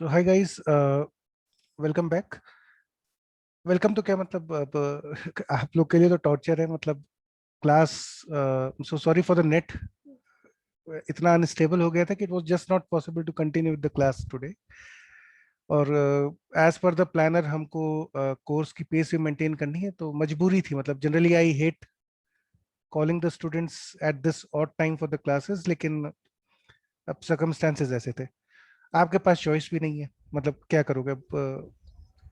तो hi guys, welcome back. Welcome तो क्या मतलब अब आप लोग के लिए तो टॉर्चर है मतलब class. So sorry for the net, इतना अनस्टेबल हो गया था कि it was just not possible to continue with the class today. और एज पर द प्लानर हमको कोर्स की पेस भी मेंटेन करनी है, तो मजबूरी थी। मतलब generally I hate calling the students at this odd time for the classes, लेकिन अब सर्कमस्टेंसेस ऐसे थे। आपके पास चॉइस भी नहीं है, मतलब क्या करोगे अब,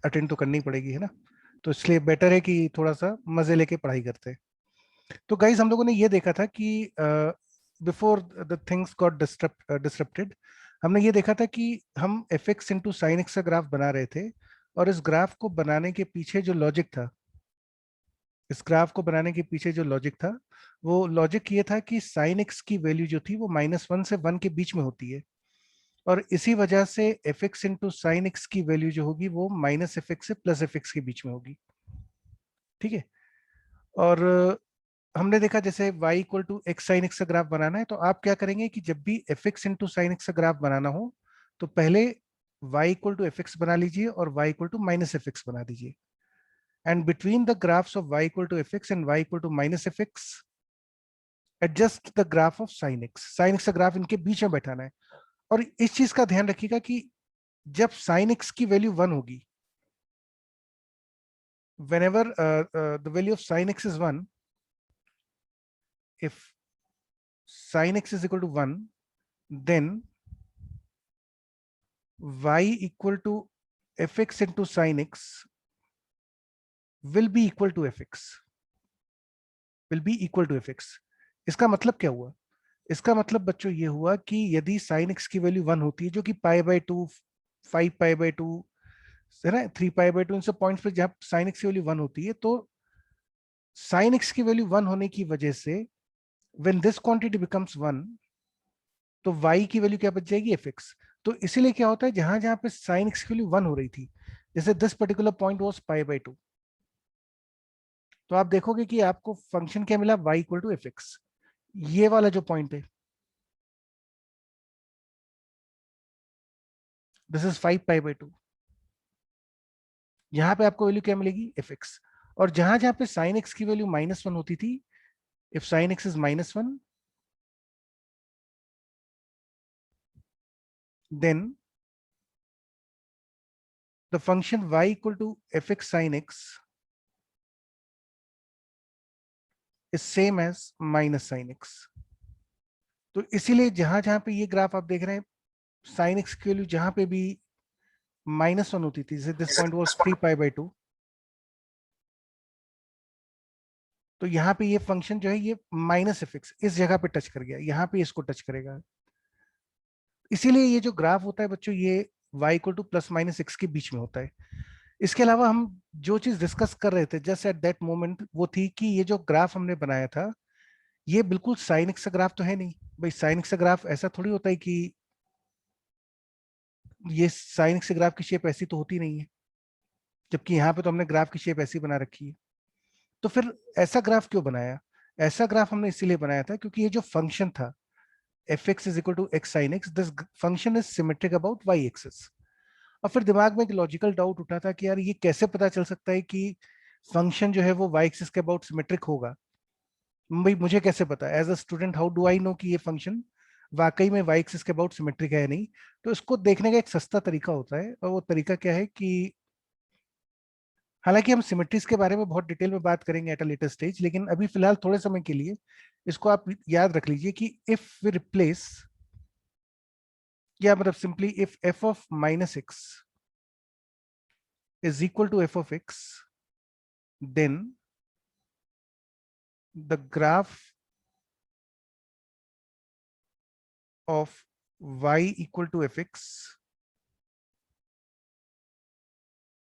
अटेंड तो करनी पड़ेगी, है ना। तो इसलिए बेटर है कि थोड़ा सा मजे लेके पढ़ाई करते हैं। तो गाइज हम लोगों ने ये देखा था कि before the things got disrupted, हमने ये देखा था कि हम F x into sine x का ग्राफ बना रहे थे। और इस ग्राफ को बनाने के पीछे जो लॉजिक था, इस ग्राफ को बनाने के पीछे जो लॉजिक था, वो लॉजिक ये था कि साइन एक्स की वैल्यू जो थी वो -1 से 1 के बीच में होती है। और इसी वजह से F x into sine x की वैल्यू जो होगी वो -f(x) से +f(x) के बीच में होगी। ठीक है। और हमने देखा जैसे y equal to x sine x का ग्राफ बनाना है, तो आप क्या करेंगे कि जब भी f x into sine x का ग्राफ बनाना हो, तो पहले y equal to f x बना लीजिए और y इक्वल टू -f(x) बना दीजिए। And between the graphs of y equal to f x and y equal to -f(x), adjust the graph of sine x. Sine x का graph इनके बीच में बैठाना है। और इस चीज का ध्यान रखिएगा कि जब साइन एक्स की वैल्यू 1 होगी, whenever the value of sin x is 1, if sin x is equal to 1, then y equal to fx into sin x will be equal to fx, will be equal to fx। इसका मतलब क्या हुआ? इसका मतलब बच्चों ये हुआ कि यदि sin x की वैल्यू 1 होती है, जो कि π/2, 5π/2 है ना, 3π/2, इन सब पॉइंट्स पे जब sin x की वैल्यू 1 होती है, तो sin x की वैल्यू 1 होने की वजह से when this quantity becomes 1, तो y की वैल्यू क्या बच जाएगी? fx। तो इसीलिए क्या होता है, जहां जहां पे sin x की वैल्यू 1 हो रही थी, जैसे दिस पर्टिकुलर पॉइंट वाज π/2, तो आप देखोगे कि आपको फंक्शन क्या मिला? y equal to fx। ये वाला जो पॉइंट है, दिस इज 5π/2, यहां पे आपको वैल्यू क्या मिलेगी? fx। और जहां जहां पे sin x की वैल्यू -1 होती थी, if sin x is -1, then the function y equal to fx sin x is same as -sin x। तो इसीलिए जहां जहां पे ये ग्राफ आप देख रहे हैं, साइन एक्स की वैल्यू जहां पे भी -1 होती थी, जैसे दिस पॉइंट वाज 3π/2, तो यहाँ पे ये फंक्शन जो है ये -f(x) इस जगह पे टच कर गया, यहाँ पे इसको टच करेगा। इसीलिए ये जो ग्राफ होता है बच्चों, ये y इक्वल टू +-x के बीच में होता है। इसके अलावा हम जो चीज डिस्कस कर रहे थे जस्ट एट दैट मोमेंट, वो थी कि ये जो ग्राफ हमने बनाया था, ये बिल्कुल साइन एक्स का ग्राफ तो है नहीं। भाई साइन एक्स का ग्राफ ऐसा थोड़ी होता है कि ये साइन एक्स ग्राफ की शेप ऐसी तो होती नहीं है, जबकि यहाँ पे तो हमने ग्राफ की शेप ऐसी बना रखी है। तो फिर ऐसा ग्राफ क्यों बनाया? ऐसा ग्राफ हमने इसीलिए बनाया था क्योंकि ये जो फंक्शन था fx is equal to x sin x, this function is symmetric about y axis. और फिर दिमाग में एक लॉजिकल डाउट उठा था कि यार ये कैसे पता चल सकता है कि फंक्शन जो है वो y एक्सिस के अबाउट सिमेट्रिक होगा? भाई मुझे कैसे पता? As a student how do I know कि ये फंक्शन वाकई में y एक्सिस के अबाउट सिमेट्रिक है या नहीं? तो इसको देखने का एक सस्ता तरीका होता है, और वो तरीका क्या है कि हालांकि हम सिमेट्रीज के बारे में बहुत डिटेल में बात करेंगे एट अ लेटर स्टेज, लेकिन अभी फिलहाल थोड़े समय के लिए इसको आप याद रख लीजिए कि इफ वी रिप्लेस, या मतलब simply if f of -x is equal to f of x, then the graph of y equal to fx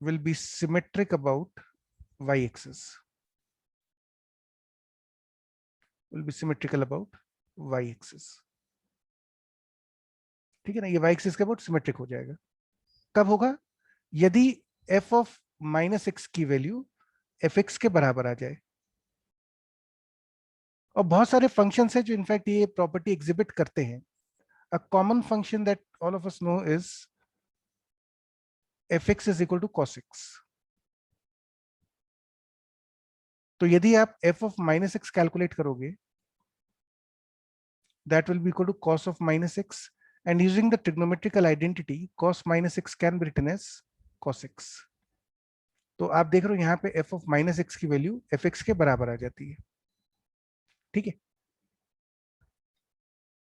will be symmetric about y axis, will be symmetrical about y axis। ठीक है ना, ये y axis के about symmetric हो जाएगा। कब होगा? यदि f ऑफ -x की वैल्यू fx के बराबर आ जाए। और बहुत सारे फंक्शंस हैं जो इनफैक्ट ये प्रॉपर्टी एग्जिबिट करते हैं। A common function that all of us know is fx is equal to cos x। तो यदि आप f of minus x calculate करोगे, that will be equal to cos of minus x, and using the trigonometrical identity cos minus x can be written as cos x। तो आप देख रहे हो यहाँ पे f of minus x की value fx के बराबर आ जाती है, ठीक है।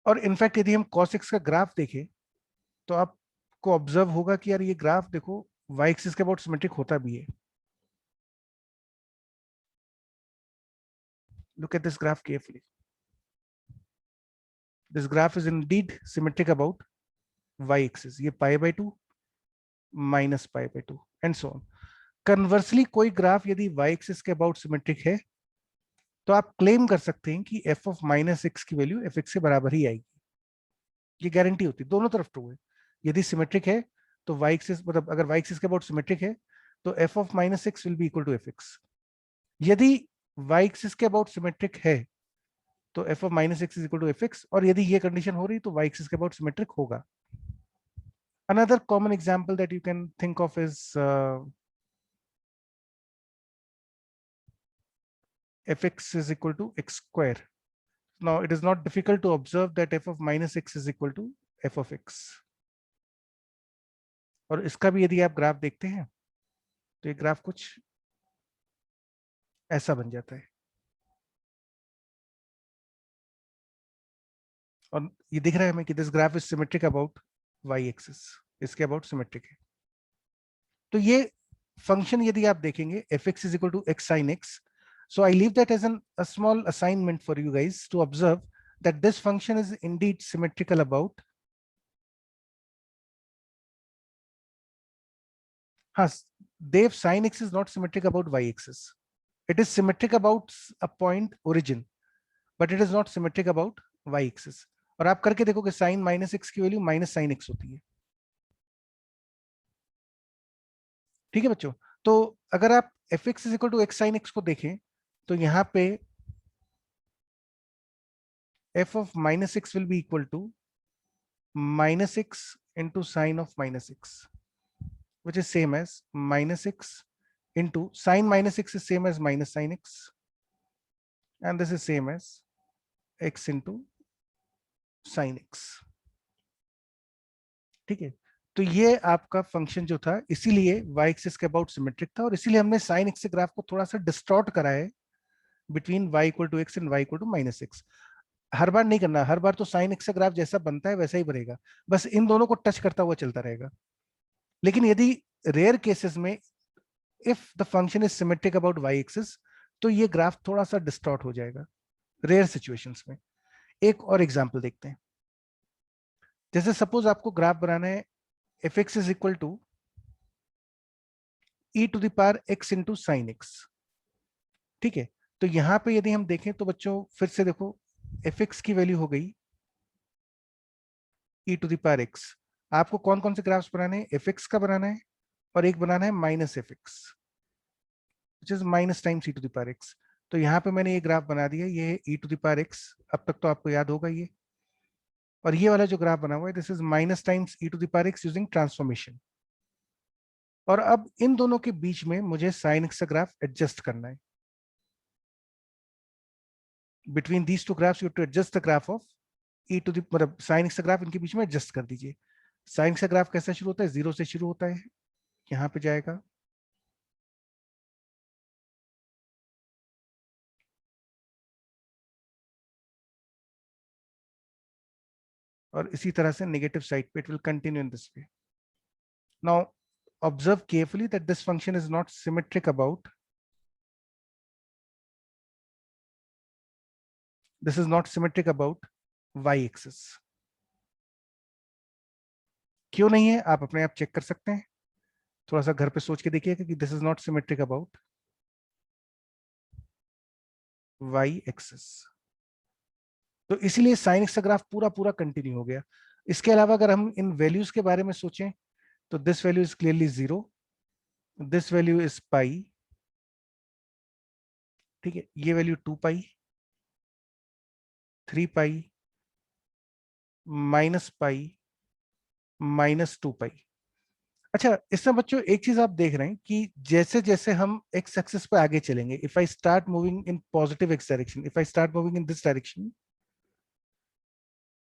और इनफैक्ट यदि हम cos x का ग्राफ देखें तो आपको ऑब्जर्व होगा कि यार ये ग्राफ देखो y एक्सिस के अबाउट सिमेट्रिक होता भी है। Look at this graph carefully. This graph is indeed symmetric about y axis. ये pi by 2 minus pi by 2 and so on. Conversely, कोई ग्राफ यदि y एक्सिस के अबाउट सिमेट्रिक है तो आप क्लेम कर सकते हैं कि f of minus x की वैल्यू fx के बराबर ही आएगी। ये गारंटी होती है, दोनों तरफ ट्रू है। यदि सिमेट्रिक है तो y एक्सिस, मतलब अगर y एक्सिस के अबाउट सिमेट्रिक है तो f of minus x will be equal to fx। यदि y एक्सिस के अबाउट सिमेट्रिक है तो f of minus x is equal to fx, और यदि ये कंडीशन हो रही तो y axis के अबाउट सिमेट्रिक होगा। Another common example that you can think of is fx is equal to x square. Now it is not difficult to observe that f of minus x is equal to f of x, और इसका भी यदि आप graph देखते हैं तो ये graph कुछ ऐसा बन जाता है, और ये दिख रहा है हमें कि this graph is symmetric about y axis, इसके अबाउट सिमेट्रिक है। तो ये फंक्शन यदि आप देखेंगे fx is equal to x sin x, so I leave that as a small assignment for you guys to observe that this function is indeed symmetrical about, Dev, sin x is not symmetric about y axis. It is symmetric about a point origin, but it is not symmetric about y axis. और आप करके देखो कि sin minus x की value minus sine x होती है, ठीक है बच्चों। तो अगर आप fx is equal to x sin x को देखें तो यहाँ पे f of minus x will be equal to minus x into sine of minus x, which is same as minus x into sine minus x is same as minus sine x, and this is same as x into sine x, ठीक है। तो ये आपका function जो था, इसीलिए y axis के about symmetric था, और इसीलिए हमने sin x ग्राफ को थोड़ा सा डिस्टॉर्ट करा है between y equal to x and y equal to minus x. हर बार नहीं करना, हर बार तो साइन एक्स का ग्राफ जैसा बनता है वैसा ही बनेगा, बस इन दोनों को टच करता हुआ चलता रहेगा। लेकिन यदि रेयर केसेस में if the function is symmetric about y axis तो ये ग्राफ थोड़ा सा डिस्टॉर्ट हो जाएगा रेयर सिचुएशंस में। एक और एग्जांपल देखते हैं। जैसे सपोज आपको ग्राफ बनाना है f x is equal to e to the power x into sine x, ठीक है। तो यहां पे यदि हम देखें तो बच्चों फिर से देखो एफ एक्स की वैल्यू हो गई ई टू द पावर एक्स। आपको कौन कौन से ग्राफ्स बनाने हैं, एफ एक्स का बनाना है और एक बनाना है minus f x, which is minus times e to the power x. तो यहाँ पे मैंने ये ग्राफ बना दिया, ये है ई टू द पावर एक्स, अब तक तो आपको याद होगा ये। और ये वाला जो ग्राफ बना हुआ है this is minus times e to the power x using transformation. और अब इन दोनों के बीच में मुझे साइन एक्स का ग्राफ एडजस्ट करना है। Between these two graphs you to adjust the graph of e to the, मतलब साइन एक्स का ग्राफ इनके बीच में एडजस्ट कर दीजिए। साइन एक्स का ग्राफ कैसा शुरू होता है, जीरो से शुरू होता है, यहाँ पे जाएगा, और इसी तरह से नेगेटिव साइड पे it will continue in this way. Now observe carefully that this function is not symmetric about, this is not symmetric about y axis। क्यों नहीं है आप अपने आप चेक कर सकते हैं, थोड़ा सा घर पे सोच के देखिएगा कि this is not symmetric about y axis. तो इसीलिए साइन एक्स का ग्राफ पूरा पूरा कंटिन्यू हो गया। इसके अलावा अगर हम इन वैल्यूज के बारे में सोचें तो this value is clearly 0, this value is pi, ठीक है, ये वैल्यू 2 पाई, 3 पाई, माइनस पाई, माइनस 2 पाई। अच्छा, इसमें बच्चों एक चीज आप देख रहे हैं कि जैसे जैसे हम एक्स एक्सिस पे आगे चलेंगे, if I start moving in positive x direction, if I start moving in this direction,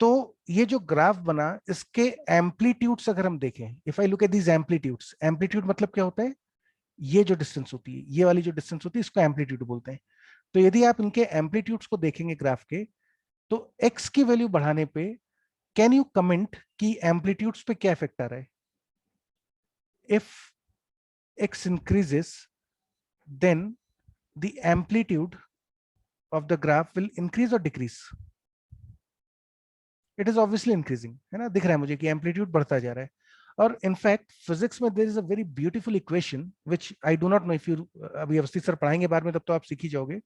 तो ये जो ग्राफ बना, इसके एम्पलीट्यूड्स अगर हम देखें, if I look at these amplitudes, amplitude मतलब क्या होता है, ये जो डिस्टेंस होती है, ये वाली जो डिस्टेंस होती है, इसको एम्पलीट्यूड बोलते हैं। तो यदि आप इनके एम्पलीट्यूड्स को देखेंगे ग्राफ के, तो एक्स की वैल्यू बढ़ाने पे कैन यू कमेंट कि एम्पलीट्यूड्स पे क्या इफेक्ट आ रहा है? If x increases, then the amplitude of the graph will increase or decrease? It is obviously increasing, है ना, दिख रहा है मुझे कि एम्पलीट्यूड बढ़ता जा रहा है। और इनफैक्ट फिजिक्स में there is a very beautiful equation which I do not know if you, अभी अवस्थित सर पढ़ाएंगे बाद में, तब तो आप सीख ही जाओगे,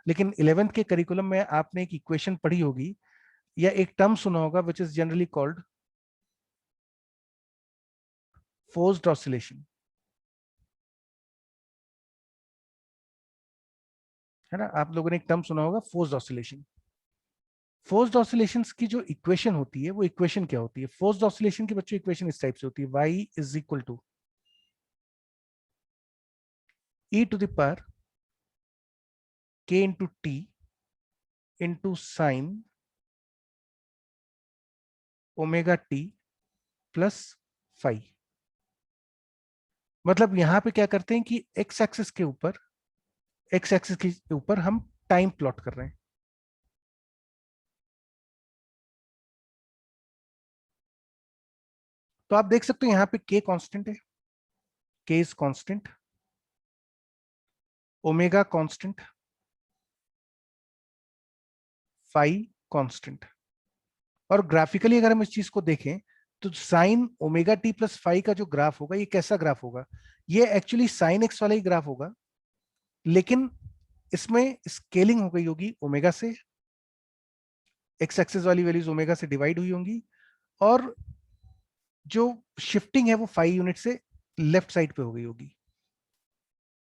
लेकिन 11th के करिकुलम में आपने एक इक्वेशन पढ़ी होगी या एक टर्म सुना होगा which is generally called forced oscillation, है ना, आप लोगों ने एक टर्म सुना होगा फोर्स्ड ऑसिलेशन। फोर्स्ड ऑसिलेशंस की जो इक्वेशन होती है, वो इक्वेशन क्या होती है? फोर्स्ड ऑसिलेशन की बच्चों इक्वेशन इस टाइप से होती है, y is equal to e to the power k into t into sine omega t plus five. मतलब यहां पे क्या करते हैं कि एक्स एक्सिस के ऊपर हम टाइम प्लॉट कर रहे हैं। तो आप देख सकते हो यहाँ पे k कांस्टेंट है, k is constant, omega constant, phi constant. और ग्राफिकली अगर हम इस चीज को देखें, तो sine omega t plus five का जो ग्राफ होगा, ये कैसा ग्राफ होगा? ये एक्चुअली साइन एक्स वाला ही ग्राफ होगा, लेकिन इसमें स्केलिंग हो गई होगी ओमेगा से, एक्स एक्सिस वाली वैल्यूज ओमेगा से डिवाइड हुई होंगी, और जो शिफ्टिंग है वो 5 यूनिट से लेफ्ट साइड पे हो गई होगी,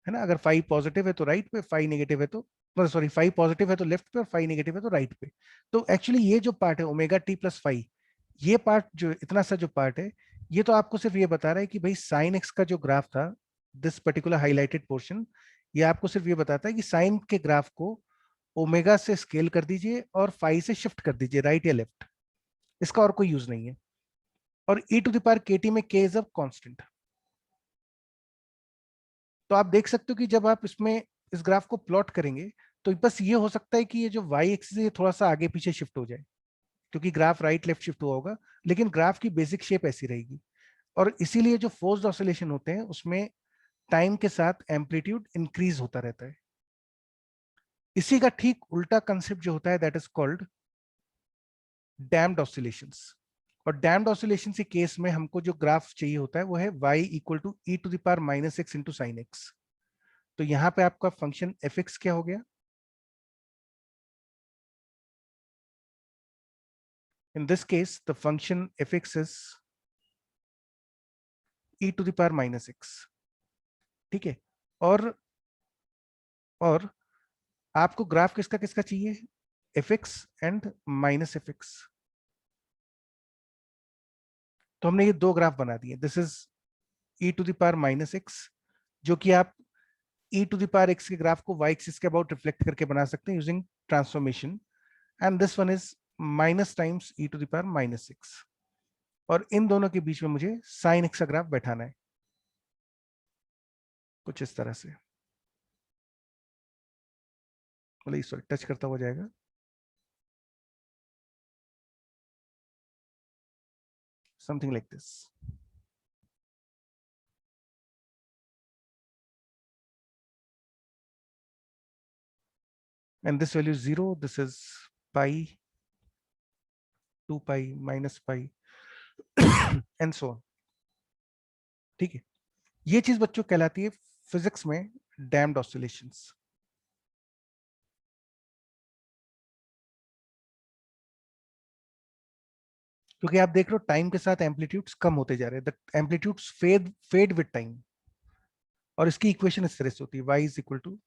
है ना। अगर 5 पॉजिटिव है तो राइट पे, 5 नेगेटिव है तो, सॉरी 5 पॉजिटिव है तो लेफ्ट पे, और 5 नेगेटिव है तो राइट पे। तो एक्चुअली ये जो पार्ट है ओमेगा टी प्लस 5, ये पार्ट जो इतना सा जो पार्ट है, ये तो आपको सिर्फ ये बता रहा है कि भाई साइन एक्स का जो ग्राफ था, दिस पर्टिकुलर हाईलाइटेड पोर्शन, ये आपको सिर्फ ये बताता है कि साइन के ग्राफ को ओमेगा से स्केल कर दीजिए और 5 से शिफ्ट कर दीजिए राइट या लेफ्ट। इसका और कोई यूज नहीं है। और e to the power kt में k इज अ कांस्टेंट। तो आप देख सकते हो कि जब आप इसमें इस ग्राफ को प्लॉट करेंगे, तो बस ये हो सकता है कि ये जो वाई एक्सिस है ये थोड़ा सा आगे पीछे शिफ्ट हो जाए, क्योंकि ग्राफ राइट लेफ्ट शिफ्ट हुआ होगा, लेकिन ग्राफ की बेसिक शेप ऐसी रहेगी। और इसीलिए जो फोर्स्ड ऑसिलेशन होते हैं उसमें टाइम के साथ एम्पलीट्यूड इंक्रीज होता रहता है। इसी का ठीक उल्टा कंसेप्ट जो होता है, that is called damped oscillations. और डैम्ड ऑसिलेशन के केस में हमको जो ग्राफ चाहिए होता है वो है y equal to e to the power minus x into sine x. तो यहां पे आपका फंक्शन एफ एक्स क्या हो गया? In this case, the function fx is e to the power minus x, ठीक है। और और आपको ग्राफ किसका किसका चाहिए? fx and minus fx। तो हमने ये दो ग्राफ बना दिए, this is e to the power minus x, जो कि आप e to the power x के ग्राफ को y एक्सिस के अबाउट रिफ्लेक्ट करके बना सकते हैं using transformation. And this one is minus times e to the power minus x। और इन दोनों के बीच में मुझे साइन x का ग्राफ बैठाना है कुछ इस तरह से, मतलब इस टच करता हुआ जाएगा, something like this. And this value is 0, this is pi, 2 pi, minus pi, and so on. ठीक है, ये चीज बच्चों कहलाती है फिजिक्स में डैम्ड ऑसिलेशंस। क्योंकि आप देख रहे हो टाइम के साथ एम्पलीट्यूड्स कम होते जा रहे हैं, the amplitudes fade with time. और इसकी इक्वेशन इस तरह से होती है, y इज इक्वल टू,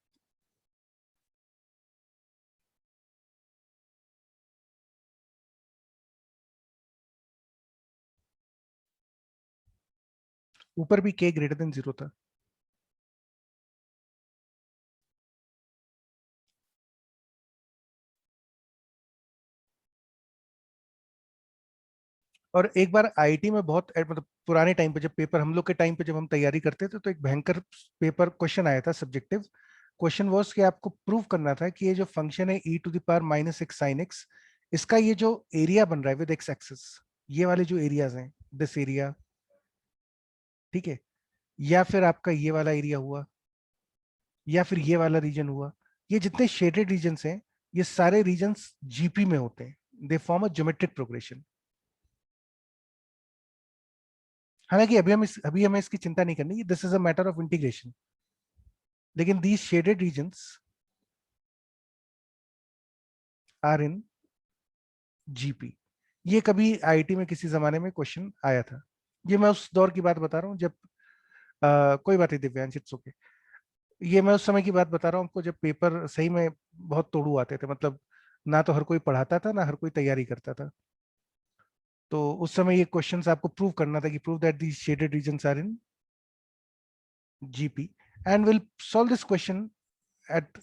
ऊपर भी k ग्रेटर देन 0 था। और एक बार आईआईटी में बहुत मतलब पुराने टाइम पे, जब पेपर हम लोग के टाइम पे जब हम तैयारी करते थे, तो एक भयंकर पेपर क्वेश्चन आया था सब्जेक्टिव। क्वेश्चन वाज कि आपको प्रूव करना था कि ये जो फंक्शन है e to the power minus x sine x, इसका ये जो एरिया बन रहा है विद एक्स एक्सिस, ये वाले जो एरियाज हैं, दिस एरिया, ठीक है, या फिर आपका ये वाला एरिया हुआ, या फिर ये वाला रीजन हुआ, ये जितने शेडेड रीजन्स हैं, ये सारे रीजन्स जीपी में होते हैं, they form a geometric progression. हालांकि अभी हमें इसकी चिंता नहीं करनी, this is a matter of integration, लेकिन these shaded regions are in GP. ये कभी आईआईटी में किसी जमाने में क्वेश्चन आया था। ये मैं उस दौर की बात बता रहा हूँ जब कोई बात नहीं दिव्यांश, इट्स ओके। ये मैं उस समय की बात बता रहा हूँ आपको, जब पेपर सही में बहुत तोड़ू आते थे, मतलब ना तो हर कोई पढ़ाता था, ना हर कोई तैयारी करता था। तो उस समय ये क्वेश्चंस आपको प्रूव करना था कि prove that the shaded regions are in GP, and will solve this question at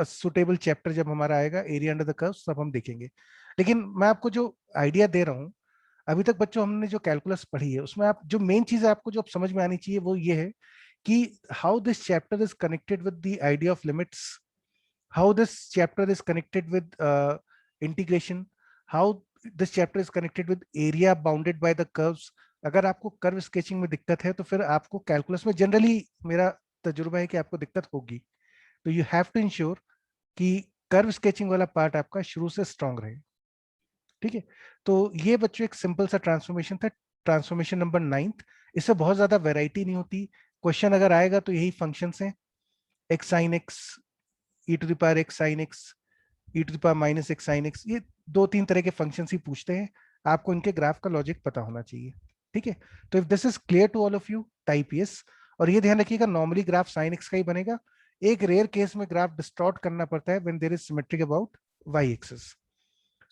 suitable chapter. जब हमारा आएगा एरिया अंडर द कर्व्स, तब हम देखेंगे। लेकिन मैं आपको जो आइडिया दे रहा हूँ, अभी तक बच्चों हमने जो कैलकुलस पढ़ी है, उसमें आप जो मेन चीज आपको जो समझ में आनी चाहिए वो ये है कि how this chapter is connected with the idea of limits, how this chapter is connected with integration, how this chapter is connected with area bounded by the curves। अगर आपको कर्व स्केचिंग में दिक्कत है, तो फिर आपको कैलकुलस में generally, मेरा तजुर्बा है कि आपको दिक्कत होगी। तो यू हैव टू इंश्योर कि कर्व स्केचिंग वाला पार्ट आपका शुरू से स्ट्रांग रहे, ठीक है। तो ये बच्चों एक सिंपल सा ट्रांसफॉर्मेशन था, ट्रांसफॉर्मेशन नंबर 9th। इससे बहुत ज्यादा वैरायटी नहीं होती। क्वेश्चन अगर आएगा तो यही फंक्शंस हैं, x sine x, e to the power x sine x, e to the power minus x sine x, ये दो तीन तरह के फंक्शंस ही पूछते हैं। आपको इनके ग्राफ का लॉजिक पता होना चाहिए, ठीक है। तो if this is clear to all of you, type yes. और ये ध्यान रखिएगा, नॉर्मली ग्राफ साइन एक्स का ही बनेगा। एक रेयर केस में ग्राफ डिस्टॉर्ट करना पड़ता है when there is symmetric about y axis.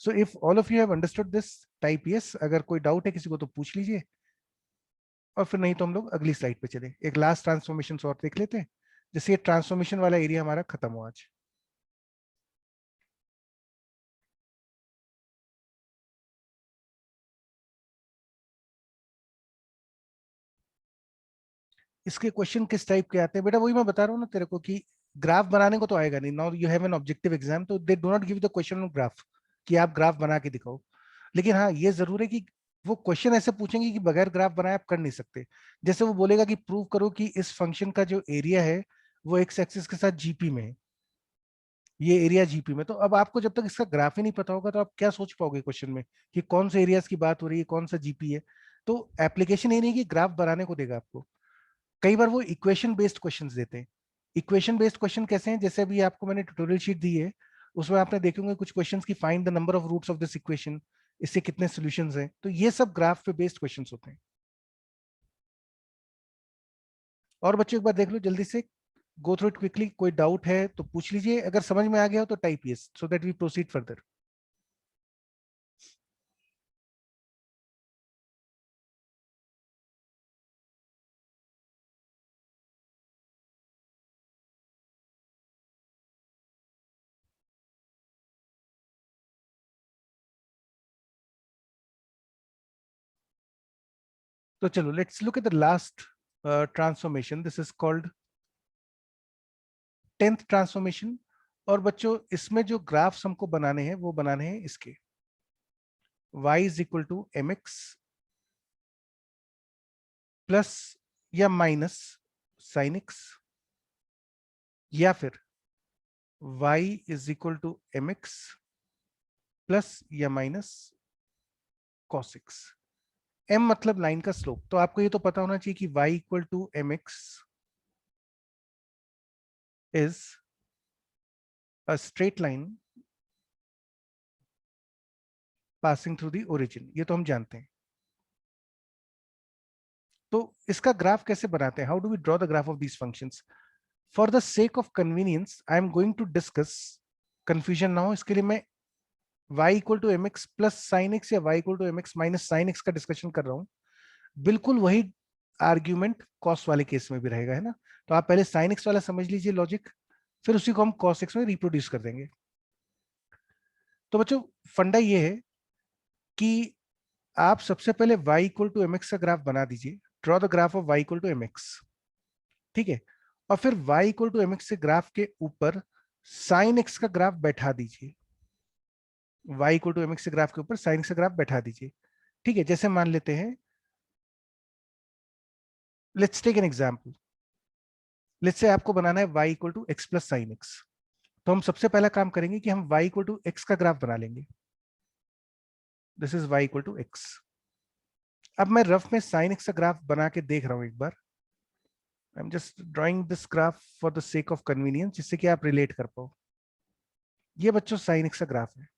So if all of you have understood this, type yes. अगर कोई डाउट है किसी को तो पूछ लीजिए, और फिर नहीं तो हम लोग अगली स्लाइड पे चले, एक लास्ट ट्रांसफॉर्मेशन और देख लेते हैं, जिससे ये ट्रांसफॉर्मेशन वाला एरिया हमारा खत्म हो आज। इसके क्वेश्चन किस टाइप के आते हैं बेटा, वही मैं बता रहा हूँ ना तेरे को कि ग्राफ बनाने को तो आएगा नहीं। Now you have an objective exam, तो they do not give the question on graph कि आप ग्राफ बना के दिखाओ। लेकिन हाँ, ये जरूर है कि वो क्वेश्चन ऐसे पूछेंगे कि बगैर ग्राफ बनाए आप कर नहीं सकते। जैसे वो बोलेगा कि प्रूव करो कि इस फंक्शन का जो एरिया है वो एक्स एक्सिस के साथ जीपी में है, ये एरिया जीपी में। तो अब आपको जब तक इसका ग्राफ ही नहीं पता होगा, तो आप क्या सोच पाओगे क्वेश्चन में कि कौन से एरियाज की बात हो रही है, कौन सा जीपी है। तो एप्लीकेशन ये नहीं कि ग्राफ बनाने को देगा आपको, कई बार वो इक्वेशन बेस्ड क्वेश्चंस देते हैं। इक्वेशन बेस्ड क्वेश्चन कैसे हैं, जैसे अभी आपको मैंने ट्यूटोरियल शीट दी है, उसमें आपने देखे होंगे कुछ क्वेश्चंस की find the number of roots of this equation, इससे कितने सॉल्यूशंस हैं। तो ये सब ग्राफ पे बेस्ड क्वेश्चंस होते हैं। और बच्चों एक बार देख लो जल्दी से, गो थ्रू इट क्विकली। कोई डाउट है तो पूछ लीजिए, अगर समझ में आ गया हो तो type yes, so that we proceed further. तो चलो, let's look at the last transformation, this is called 10th transformation. और बच्चों इसमें जो ग्राफ्स हमको बनाने हैं वो बनाने हैं इसके, y is equal to m x plus या माइनस साइन एक्स, या फिर y is equal to m x plus या माइनस कॉस एक्स। m मतलब लाइन का स्लोप, तो आपको ये तो पता होना चाहिए कि y equal to m x is a straight line passing through the origin, ये तो हम जानते हैं। तो इसका ग्राफ कैसे बनाते हैं, how do we draw the graph of these functions. For the sake of convenience I am going to discuss, confusion ना हो इसके लिए मैं y equal to m x plus sine x या y equal to m x minus sine x का discussion कर रहा हूं। बिल्कुल वही आर्ग्यूमेंट कॉस वाले केस में भी रहेगा, है ना। तो आप पहले साइन एक्स वाला समझ लीजिए लॉजिक, फिर उसी को हम कॉस एक्स में रिप्रोड्यूस कर देंगे। तो बच्चों फंडा ये है कि आप सबसे पहले y equal to m x का ग्राफ बना दीजिए, draw the graph of y equal to m x, ठीक है। और फिर y equal to m x से ग्राफ के ऊपर साइन एक्स का ग्राफ बैठा दीजिए, y equal to m x से ग्राफ के ऊपर साइन एक्स का ग्राफ बैठा दीजिए, ठीक है। जैसे मान लेते हैं, let's take an example, let's say आपको बनाना है y equal to x plus sine x. तो हम सबसे पहला काम करेंगे कि हम y इक्वल टू एक्स का ग्राफ बना लेंगे, this is y equal to x. अब मैं रफ में साइन एक्स का ग्राफ बना के देख रहा हूं एक बार, I am just drawing this graph for the sake of convenience, जिससे कि आप रिलेट कर पाओ। ये बच्चों साइन एक्स का ग्राफ है,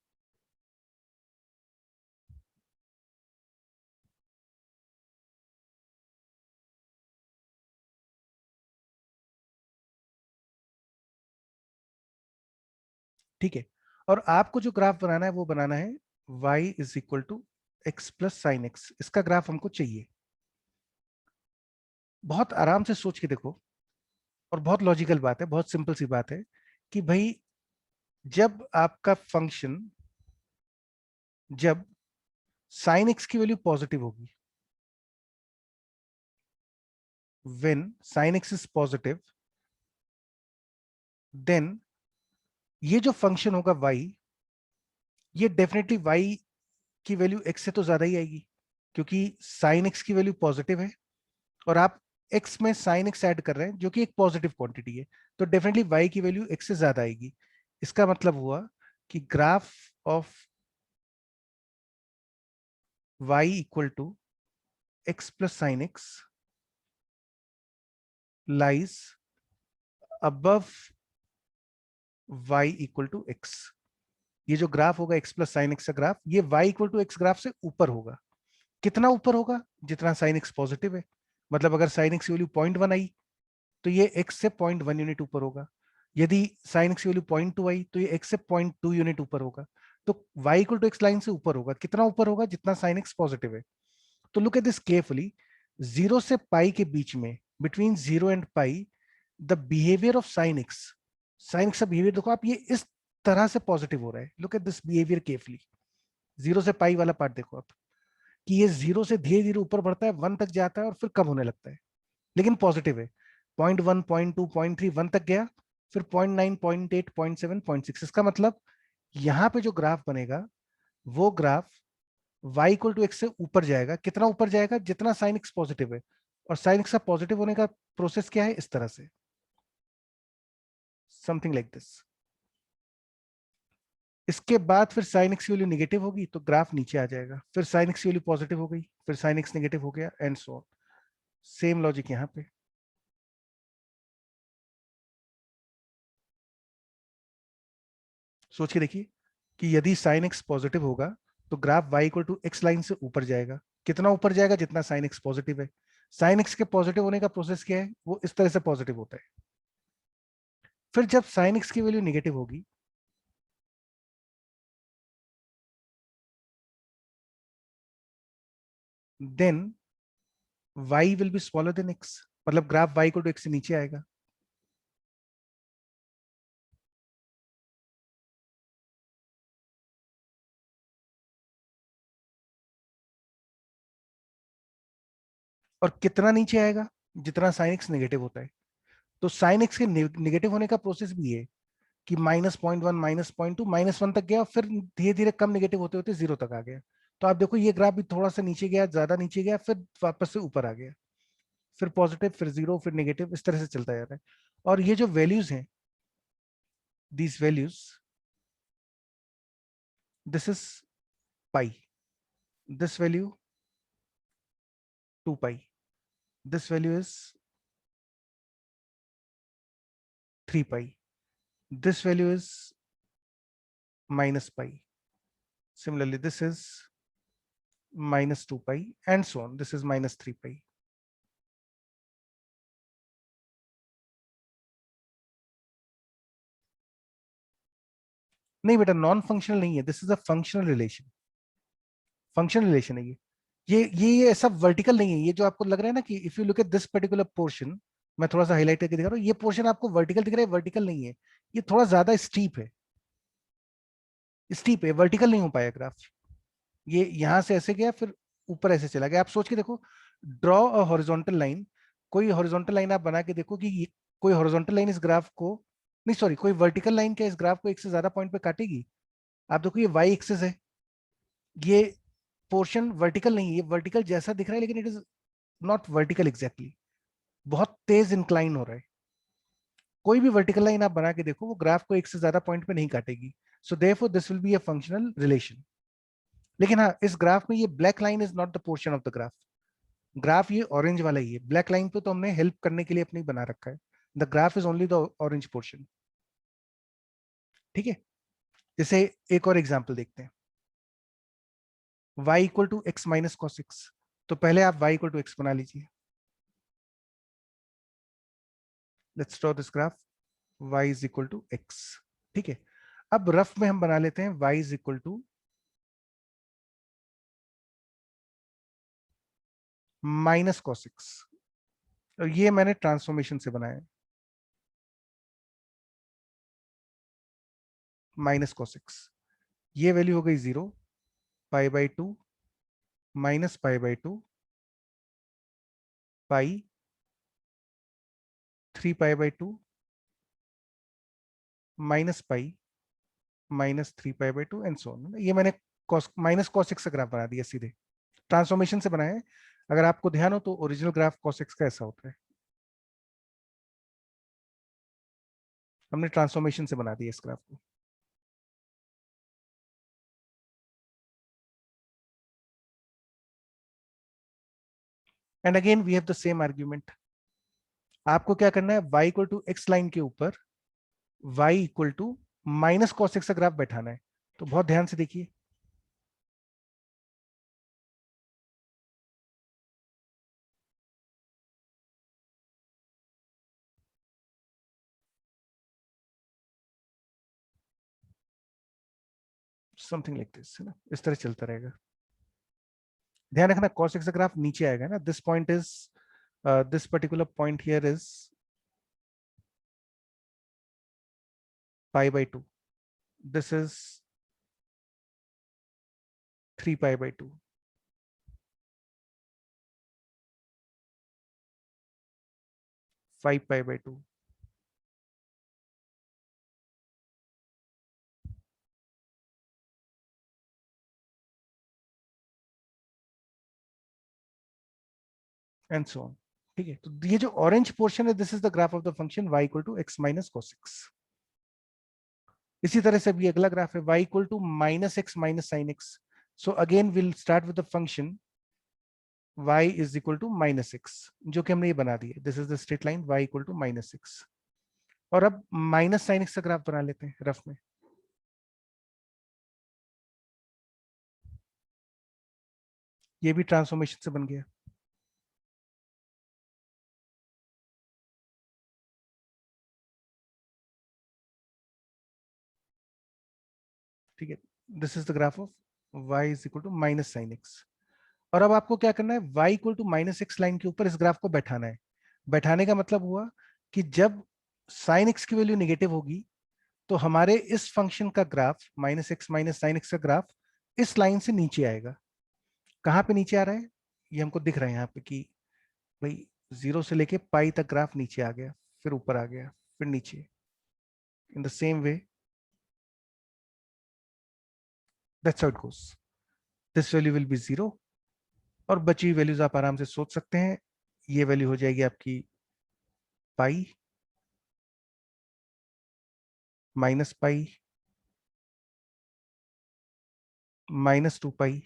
ठीक है। और आपको जो ग्राफ बनाना है वो बनाना है y is equal to x plus sine x, इसका ग्राफ हमको चाहिए। बहुत आराम से सोच के देखो, और बहुत लॉजिकल बात है, बहुत सिंपल सी बात है कि भाई जब आपका फंक्शन, जब साइन एक्स की वैल्यू पॉजिटिव होगी, when sine x is positive, then ये जो फंक्शन होगा y, ये डेफिनेटली y की वैल्यू x से तो ज्यादा ही आएगी, क्योंकि साइन x की वैल्यू पॉजिटिव है और आप x में साइन x ऐड कर रहे हैं जो कि एक पॉजिटिव क्वांटिटी है, तो डेफिनेटली y की वैल्यू x से ज्यादा आएगी। इसका मतलब हुआ कि graph of y equal to x plus sine x lies above y equal to x। ये जो ग्राफ होगा x प्लस साइन x का ग्राफ, ये y equal to x graph से ऊपर होगा। कितना ऊपर होगा? जितना साइन x पॉजिटिव है। मतलब अगर साइन x की वैल्यू 0.1 आई तो ये x से 0.1 यूनिट ऊपर होगा। यदि साइन x की वैल्यू 0.2 आई तो ये x से 0.2 यूनिट ऊपर होगा। तो y equal to x line से ऊपर होगा। कितना ऊपर होगा? जितना साइन x पॉजिटिव है। तो लुक एट दिस केयरफुली, 0 से पाई के बीच में, between 0 and pi, the behaviour of sine x, sine x का बिहेवियर देखो आप, ये इस तरह से पॉजिटिव हो रहा है। Look at this behaviour carefully, 0 से पाई वाला पार्ट देखो आप, कि ये 0 से धीरे धीरे ऊपर बढ़ता है, 1 तक जाता है और फिर कम होने लगता है, लेकिन पॉजिटिव है। 0.1, 0.2, 0.3, 1 तक गया, फिर 0.9, 0.8, 0.7, 0.6। इसका मतलब यहाँ पे जो ग्राफ बनेगा वो graph y equal to x से ऊपर जाएगा। कितना ऊपर जाएगा? जितना साइन एक्स पॉजिटिव है। और साइन एक्स का पॉजिटिव होने का प्रोसेस क्या है? इस तरह से, समथिंग लाइक दिस। इसके बाद फिर साइन एक्स की वैल्यू निगेटिव होगी तो ग्राफ नीचे आ जाएगा, फिर साइन एक्स की वैल्यू पॉजिटिव हो गई, फिर साइन एक्स निगेटिव हो गया, and so on. Same logic यहाँ पे। सोच के देखिए कि यदि साइन एक्स पॉजिटिव होगा तो graph y equal to x line से ऊपर जाएगा। कितना ऊपर जाएगा? जितना साइन एक्स पॉजिटिव है। साइन एक्स के पॉजिटिव होने का प्रोसेस क्या है? वो इस तरह से पॉजिटिव होता है। फिर जब साइन एक्स की वैल्यू निगेटिव होगी, then y will be smaller than x, मतलब graph y equal to x से नीचे आएगा। और कितना नीचे आएगा? जितना साइन एक्स नेगेटिव होता है। तो साइन एक्स के नेगेटिव होने का प्रोसेस भी है कि -0.1, -0.2, -1 तक गया, फिर धीरे धीरे कम नेगेटिव होते होते 0 तक आ गया। तो आप देखो ये ग्राफ भी थोड़ा सा नीचे गया, ज्यादा नीचे गया, फिर वापस से ऊपर आ गया, फिर पॉजिटिव, फिर 0, फिर नेगेटिव, इस तरह से चलता जाता है। और ये जो वैल्यूज हैं, these values, this is pi, this value 2 pi, this value is 3 pi, this value is minus pi. Similarly, this is minus 2 pi, and so on. This is minus 3 pi. नहीं बेटा, नॉन फंक्शनल नहीं है, this is a functional relation. Functional relation है ये। ये ऐसा vertical नहीं है। ये जो आपको लग रहा है ना कि if you look at this particular portion, मैं थोड़ा सा हाईलाइट करके दिखा रहा हूँ, ये पोर्शन आपको वर्टिकल दिख रहा है, वर्टिकल नहीं है। ये थोड़ा ज्यादा स्टीप है, स्टीप है, वर्टिकल नहीं हो पाया ग्राफ। ये यहां से ऐसे गया, फिर ऊपर ऐसे चला गया। आप सोच के देखो, ड्रॉ अ हॉरिजॉन्टल लाइन, कोई हॉरिजॉन्टल लाइन आप बना के देखो कि कोई हॉरिजॉन्टल लाइन इस ग्राफ को, नहीं सॉरी, कोई वर्टिकल लाइन क्या इस ग्राफ को एक से ज्यादा पॉइंट पे काटेगी? आप देखो ये वाई एक्सिस है, ये पोर्शन वर्टिकल नहीं है, ये वर्टिकल जैसा दिख रहा है लेकिन it is not vertical exactly, बहुत तेज इंक्लाइन हो रहा है। कोई भी वर्टिकल लाइन आप बना के देखो, वो ग्राफ को एक से ज्यादा पॉइंट पे नहीं काटेगी। So therefore this will be a functional relation. लेकिन हाँ, इस ग्राफ में ये black line is not the portion of the graph. Graph ये ऑरेंज वाला ही है, ब्लैक लाइन पे तो हमने हेल्प करने के लिए अपने बना रखा है। The graph is only the orange portion. ठीक है, जैसे एक और एग्जांपल देखते हैं, y equal to x minus cos x. तो पहले आप y इक्वल टू एक्स बना लीजिए। Let's draw this graph, y is equal to x. ठीक है, अब रफ में हम बना लेते हैं y is equal to minus cos x. और ये मैंने ट्रांसफॉर्मेशन से बनाया है, माइनस कॉस एक्स। ये वैल्यू हो गई 0, π/2 minus π/2, pi, 3π/2 minus pi, minus 3π/2 and so on. ये मैंने कॉस माइनस कॉस एक्स का ग्राफ बना दिया सीधे, ट्रांसफॉर्मेशन से बनाया है। अगर आपको ध्यान हो तो ओरिजिनल ग्राफ कॉस एक्स का ऐसा होता है, हमने ट्रांसफॉर्मेशन से बना दिया इस ग्राफ को। And again we have the same argument. आपको क्या करना है, y equal to x line के ऊपर y equal to minus cos x का ग्राफ बैठाना है। तो बहुत ध्यान से देखिए, समथिंग लाइक दिस, है ना, इस तरह चलता रहेगा। ध्यान रखना cos x का ग्राफ नीचे आएगा ना, this point is, this particular point here is π/2, this is 3π/2, 5π/2, and so on. ठीक है, तो ये जो ऑरेंज पोर्शन है, this is the graph of the function y equal to x minus cos x। इसी तरह से अभी अगला ग्राफ है y equal to minus x minus sine x. So again will start with the function y is equal to minus x, जो कि हमने ये बना दिया, this is the straight line y equal to minus x. और अब minus sine x का graph बना लेते हैं रफ में। ये भी ट्रांसफॉर्मेशन से बन गया। ठीक है, this is the graph of y is equal to minus sine x. और अब आपको क्या करना है, y equal to minus x line के ऊपर इस ग्राफ को बैठाना है। बैठाने का मतलब हुआ कि जब साइन एक्स की वैल्यू निगेटिव होगी, तो हमारे इस फंक्शन का graph minus x minus sine x का ग्राफ इस लाइन से नीचे आएगा। कहाँ पे नीचे आ रहा है, ये हमको दिख रहा है यहाँ पे कि भाई 0 से लेके पाई तक ग्राफ नीचे आ गया, फिर ऊपर आ गया, फिर नीचे। In the same way that's how it goes. This value will be 0, और बची हुई वैल्यूज आप आराम से सोच सकते हैं। ये वैल्यू हो जाएगी आपकी pi, minus pi, -2 pi,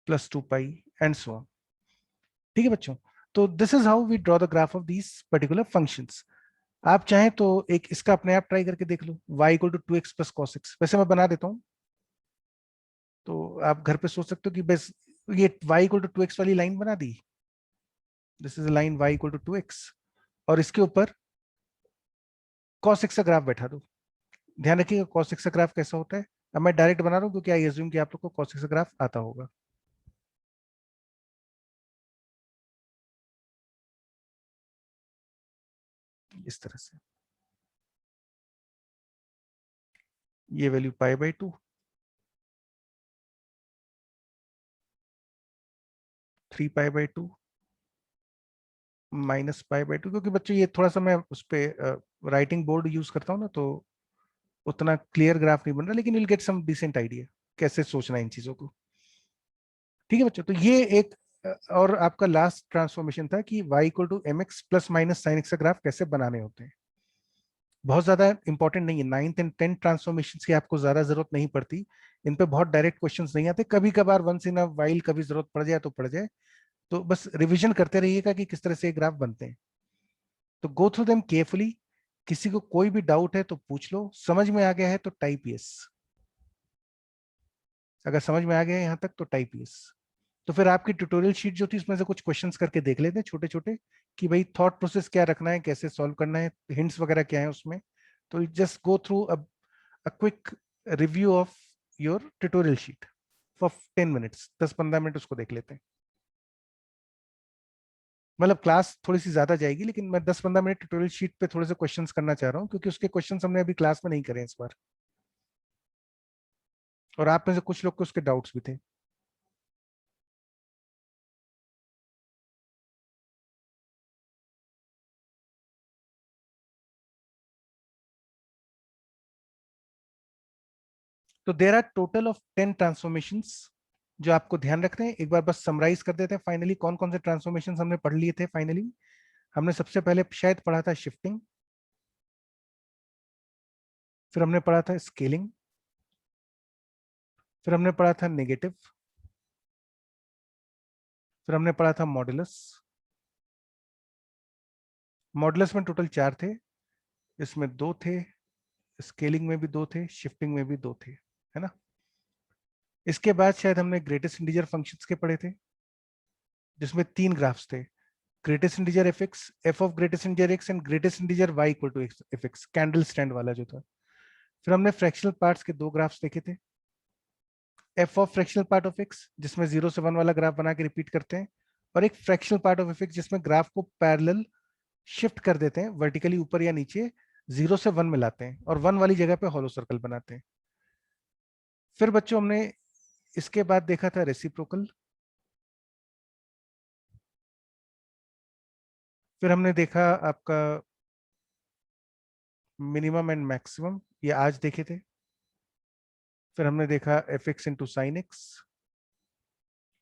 +2 pi and so on. ठीक है बच्चों, तो this is how we draw the graph of these particular functions. आप चाहें तो एक इसका अपने आप ट्राई करके देख लो, y equal to 2x plus cos x. वैसे मैं बना देता हूँ, तो आप घर पे सोच सकते हो कि बस ये y इक्वल टू 2x वाली लाइन बना दी, this is line y equal to 2x, और इसके ऊपर cos x का ग्राफ बैठा दो। ध्यान रखिएगा cos x का ग्राफ कैसा होता है, अब मैं डायरेक्ट बना रहा हूँ क्योंकि आई एज्यूम कि आप लोग को कॉस का ग्राफ आता होगा। इस तरह से ये वैल्यू π/2, 3π/2 -π/2, क्योंकि बच्चों ये थोड़ा सा मैं उस पर राइटिंग बोर्ड यूज करता हूँ ना, तो उतना क्लियर ग्राफ नहीं बन रहा, लेकिन will get some decent idea कैसे सोचना है इन चीजों को। ठीक है बच्चों, तो ये एक और आपका लास्ट ट्रांसफॉर्मेशन था कि y equal to m x plus minus sine x का ग्राफ कैसे बनाने होते हैं। बहुत ज्यादा इंपॉर्टेंट नहीं है, 9th एंड 10th ट्रांसफॉर्मेशन की आपको ज्यादा जरूरत नहीं पड़ती, इन पे बहुत डायरेक्ट क्वेश्चंस नहीं आते, कभी कभार वंस इन अ वाइल कभी जरूरत पड़ जाए तो पड़ जाए, तो बस रिवीजन करते रहिएगा कि किस तरह से ग्राफ बनते हैं। तो गो थ्रू देम केयरफुली, किसी को कोई भी डाउट है तो पूछ लो, समझ में आ गया है तो टाइप यस, अगर समझ में आ गया है यहाँ तक तो टाइप यस। तो फिर आपकी ट्यूटोरियल शीट जो थी उसमें से कुछ क्वेश्चंस करके देख लेते हैं छोटे छोटे, कि भाई थॉट प्रोसेस क्या रखना है, कैसे सॉल्व करना है, हिंट्स वगैरह क्या है उसमें। तो just go through a quick review of your tutorial sheet for 10 minutes, 10-15 minute उसको देख लेते हैं। मतलब क्लास थोड़ी सी ज्यादा जाएगी, लेकिन मैं 10-15 मिनट ट्यूटोरियल शीट पे थोड़े से क्वेश्चंस करना चाह रहा हूँ, क्योंकि उसके क्वेश्चंस हमने अभी क्लास में नहीं करे इस बार, और आप में से कुछ लोग को उसके डाउट्स भी थे। तो there are total of 10 transformations जो आपको ध्यान रखते हैं। एक बार बस समराइज कर देते हैं फाइनली कौन कौन से ट्रांसफॉर्मेशंस हमने पढ़ लिए थे फाइनली। हमने सबसे पहले शायद पढ़ा था शिफ्टिंग, फिर हमने पढ़ा था स्केलिंग, फिर हमने पढ़ा था नेगेटिव, फिर हमने पढ़ा था मॉडुलस। मॉडुलस में टोटल 4 थे, इसमें 2 थे, स्केलिंग में भी 2 थे, शिफ्टिंग में भी 2 थे, है ना। इसके बाद शायद हमने ग्रेटेस्ट इंटीजर फंक्शंस के पढ़े थे, जिसमें 3 ग्राफ्स थे, greatest integer f x, f of greatest integer x and greatest integer y equal to f x, candle stand वाला जो था। फिर हमने फ्रैक्शनल पार्ट्स के 2 ग्राफ्स देखे थे, F of fractional part of x जिसमें 0 से 1 वाला ग्राफ बना के रिपीट करते हैं, और एक fractional part of F x जिसमें ग्राफ को पैरेलल शिफ्ट कर देते हैं वर्टिकली ऊपर या नीचे, 0 से 1 में लाते हैं और 1 वाली जगह पे हॉलो सर्कल बनाते हैं। फिर बच्चों हमने इसके बाद देखा था रेसिप्रोकल, फिर हमने देखा आपका मिनिमम एंड मैक्सिमम, ये आज देखे थे। फिर हमने देखा f x into sine x,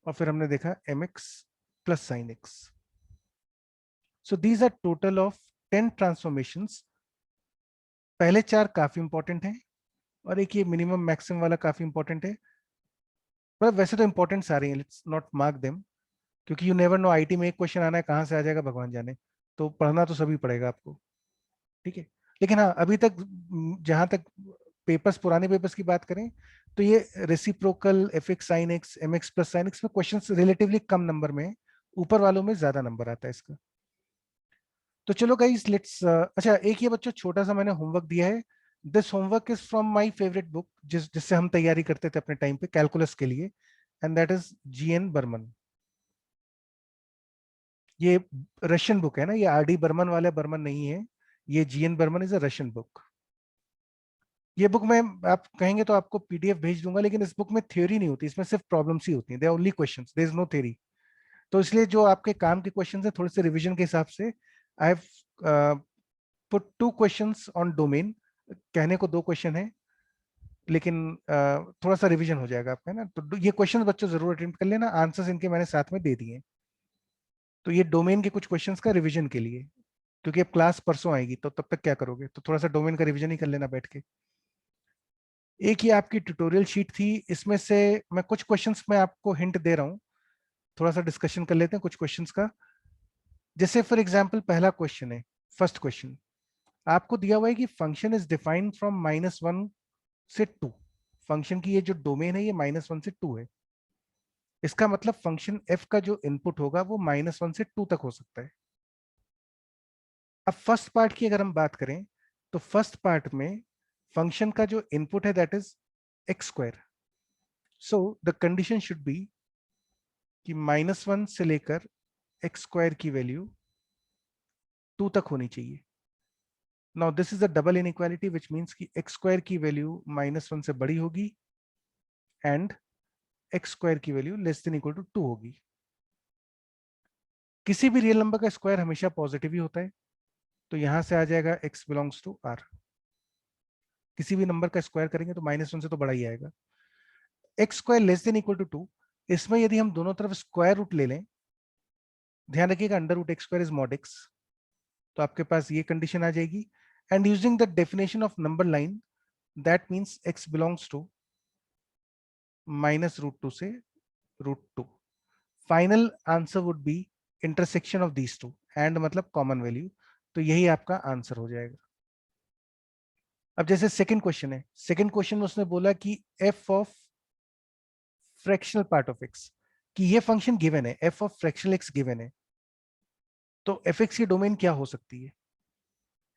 और फिर हमने देखा m x plus sine x. So these are total of 10 transformations. पहले 4 काफी इंपॉर्टेंट हैं, और एक ये मिनिमम मैक्सिमम वाला काफी इंपॉर्टेंट है। मतलब वैसे तो इंपॉर्टेंट सारे हैं, लेट्स नॉट मार्क देम, क्योंकि यू नेवर नो आईटी में एक क्वेश्चन आना है, कहाँ से आ जाएगा भगवान जाने, तो पढ़ना तो सभी पड़ेगा आपको। ठीक है, लेकिन हाँ अभी तक जहां तक पेपर्स, पुराने पेपर्स की बात करें, तो ये reciprocal, f x sine x, m x plus sine x में क्वेश्चन रिलेटिवली कम नंबर में है, ऊपर वालों में ज्यादा नंबर आता है इसका। तो चलो गाइस लेट्स, अच्छा एक ये बच्चों छोटा सा मैंने होमवर्क दिया है। This homework is from my favourite book, जिससे हम तैयारी करते थे अपने टाइम पे कैलकुलस के लिए, and that is GN Berman. ये रशियन बुक है ना, ये RD बर्मन वाले बर्मन नहीं है, ये GN Berman is a Russian book. ये बुक में आप कहेंगे तो आपको PDF भेज दूंगा, लेकिन इस बुक में थ्योरी नहीं होती, इसमें सिर्फ प्रॉब्लम्स ही होती हैं, they only questions, there is no theory. तो इसलिए जो आपके काम के क्वेश्चंस है थोड़े से रिवीजन के हिसाब से, I have put 2 questions on domain. कहने को 2 क्वेश्चन है, लेकिन थोड़ा सा रिवीजन हो जाएगा आपका, है ना। तो ये क्वेश्चन बच्चों जरूर अटेम्प्ट कर लेना, आंसर्स इनके मैंने साथ में दे दिए हैं। तो ये डोमेन के कुछ क्वेश्चंस का रिवीजन के लिए, क्योंकि अब क्लास परसों आएगी, तो तब तक क्या करोगे, तो थोड़ा सा डोमेन का रिवीजन ही कर लेना बैठ के। एक ये आपकी ट्यूटोरियल शीट थी, इसमें से मैं कुछ क्वेश्चंस में आपको हिंट दे रहा हूँ, थोड़ा सा डिस्कशन कर लेते हैं कुछ क्वेश्चंस का। जैसे फॉर एग्जांपल पहला क्वेश्चन है, फर्स्ट क्वेश्चन आपको दिया हुआ है कि फंक्शन इज डिफाइंड फ्रॉम -1 से 2। फंक्शन की ये जो डोमेन है ये -1 से 2 है, इसका मतलब फंक्शन f का जो इनपुट होगा वो -1 से 2 तक हो सकता है। अब फर्स्ट पार्ट की अगर हम बात करें, तो फर्स्ट पार्ट में फंक्शन का जो इनपुट है that is x square. So the condition should be कि -1 से लेकर एक्स स्क्वायर की वैल्यू 2 तक होनी चाहिए. Now this is a double inequality which means कि एक्स स्क्वायर की वैल्यू -1 से बड़ी होगी एंड एक्स स्क्वायर की value less than equal to 2 होगी. किसी भी रियल नंबर का स्क्वायर हमेशा पॉजिटिव ही होता है, तो यहां से आ जाएगा x बिलोंग्स टू r. किसी भी नंबर का स्क्वायर करेंगे तो -1 से तो बड़ा ही आएगा. X square less than equal to 2, इसमें यदि हम दोनों तरफ स्क्वायर रूट ले लें, ध्यान रखिएगा under root x square is mod x, तो आपके पास ये कंडीशन आ जाएगी. And using the definition of number line, that means x belongs to -√2 से √2. Final answer would be intersection of these two, and मतलब कॉमन वैल्यू, तो यही आपका आंसर हो जाएगा. अब जैसे सेकंड क्वेश्चन है, सेकंड क्वेश्चन में उसने बोला कि f of fractional part of x, कि ये फंक्शन गिवन है, f of fractional x given है, तो fx की डोमेन क्या हो सकती है.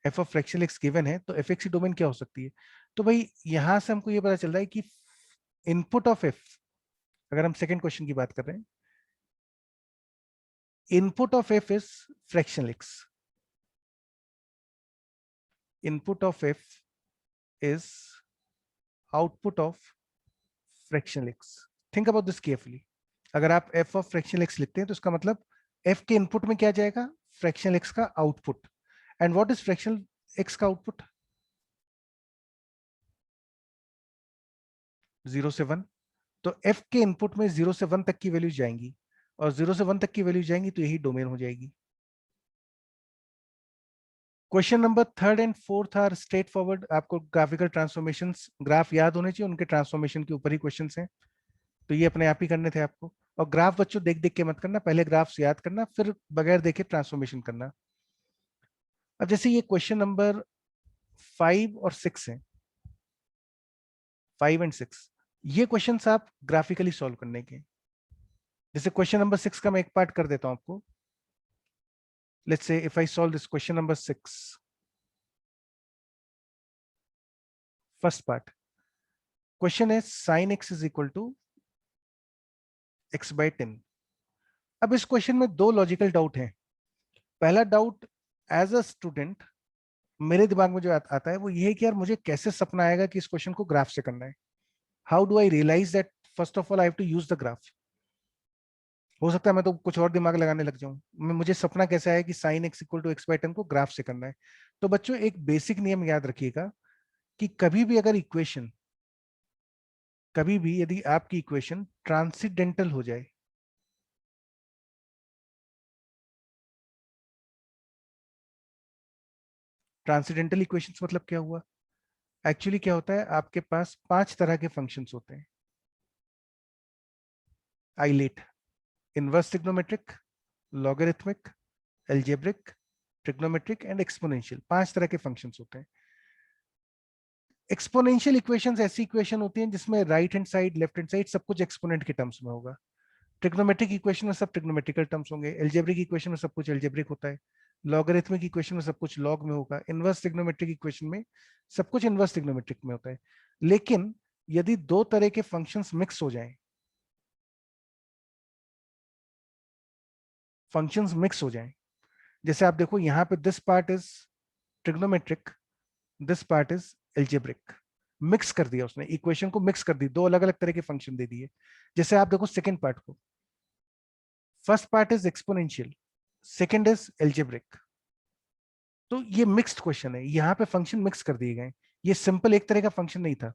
f of fractional x given है, तो fx की डोमेन क्या हो सकती है. तो भाई यहां से हमको ये पता चल रहा है कि इनपुट ऑफ f, अगर हम सेकंड क्वेश्चन की बात कर रहे हैं, input of f is fractional x, input of f is output of fractional x. Think about this carefully. अगर आप f ऑफ फ्रैक्शनल x लिखते हैं तो इसका मतलब f के इनपुट में क्या जाएगा, फ्रैक्शनल x का output. And what is fractional x का आउटपुट, 0 से 1. तो f के इनपुट में 0 से 1 तक की वैल्यू जाएंगी, और 0 से 1 तक की वैल्यू जाएंगी तो यही डोमेन हो जाएगी. Question number third and fourth are straightforward. आपको ग्राफिकल ट्रांसफॉर्मेशन ग्राफ याद होने चाहिए, उनके ट्रांसफॉर्मेशन के ऊपर ही क्वेश्चन हैं, तो ये अपने आप ही करने थे आपको. और ग्राफ बच्चों देख देख के मत करना, पहले ग्राफ्स याद करना, फिर बगैर देखे ट्रांसफॉर्मेशन करना. अब जैसे ये क्वेश्चन नंबर 5 और 6 है, 5 एंड 6, ये क्वेश्चन आप ग्राफिकली सॉल्व करने के. जैसे क्वेश्चन नंबर 6 का मैं एक पार्ट कर देता हूं आपको. Let's say if I solve this question number 6, first part. Question है sine x is equal to x/10. अब इस क्वेश्चन में दो लॉजिकल डाउट हैं. पहला डाउट, एज अ स्टूडेंट मेरे दिमाग में जो आता है वो ये है कि यार मुझे कैसे सपना आएगा कि इस क्वेश्चन को ग्राफ से करना है. How do I realise that first of all I have to use the graph. हो सकता है मैं तो कुछ और दिमाग लगाने लग जाऊं. मुझे सपना कैसे आया कि sine x equal to x/10 को ग्राफ से करना है. तो बच्चों एक बेसिक नियम याद रखिएगा कि कभी भी अगर इक्वेशन, कभी भी यदि आपकी इक्वेशन ट्रांसीडेंटल हो जाए, ट्रांसीडेंटल इक्वेशंस मतलब क्या हुआ, एक्चुअली क्या होता है, आपके पास 5 तरह के फंक्शंस होते हैं. ILATE, inverse trigonometric, logarithmic, algebraic, trigonometric and exponential. 5 तरह के फंक्शंस होते हैं. एक्सपोनेंशियल इक्वेशंस ऐसी इक्वेशन होती हैं जिसमें right hand side left hand side सब कुछ एक्सपोनेंट के टर्म्स में होगा. ट्रिग्नोमेट्रिक इक्वेशन में सब ट्रिग्नोमेट्रिकल टर्म्स होंगे. एल्जेब्रिक इक्वेशन में सब कुछ एल्जेब्रिक होता है. लॉगरिथमिक इक्वेशन में सब कुछ लॉग में होगा. इनवर्स ट्रिग्नोमेट्रिक इक्वेशन में सब कुछ इनवर्स ट्रिग्नोमेट्रिक में होता है. लेकिन यदि दो तरह के फंक्शंस मिक्स हो जाएं, फंक्शंस मिक्स हो जाएं, जैसे आप देखो यहाँ पे this part is trigonometric, this part is algebraic. Mix कर दिया उसने, इक्वेशन को मिक्स कर दी, दो अलग अलग तरह के फंक्शन दे दिए. जैसे आप देखो सेकंड पार्ट को, first part is exponential, second is algebraic. तो ये मिक्स्ड क्वेश्चन है, यहाँ पे फंक्शन मिक्स कर दिए गए. ये सिंपल एक तरह का फंक्शन नहीं था,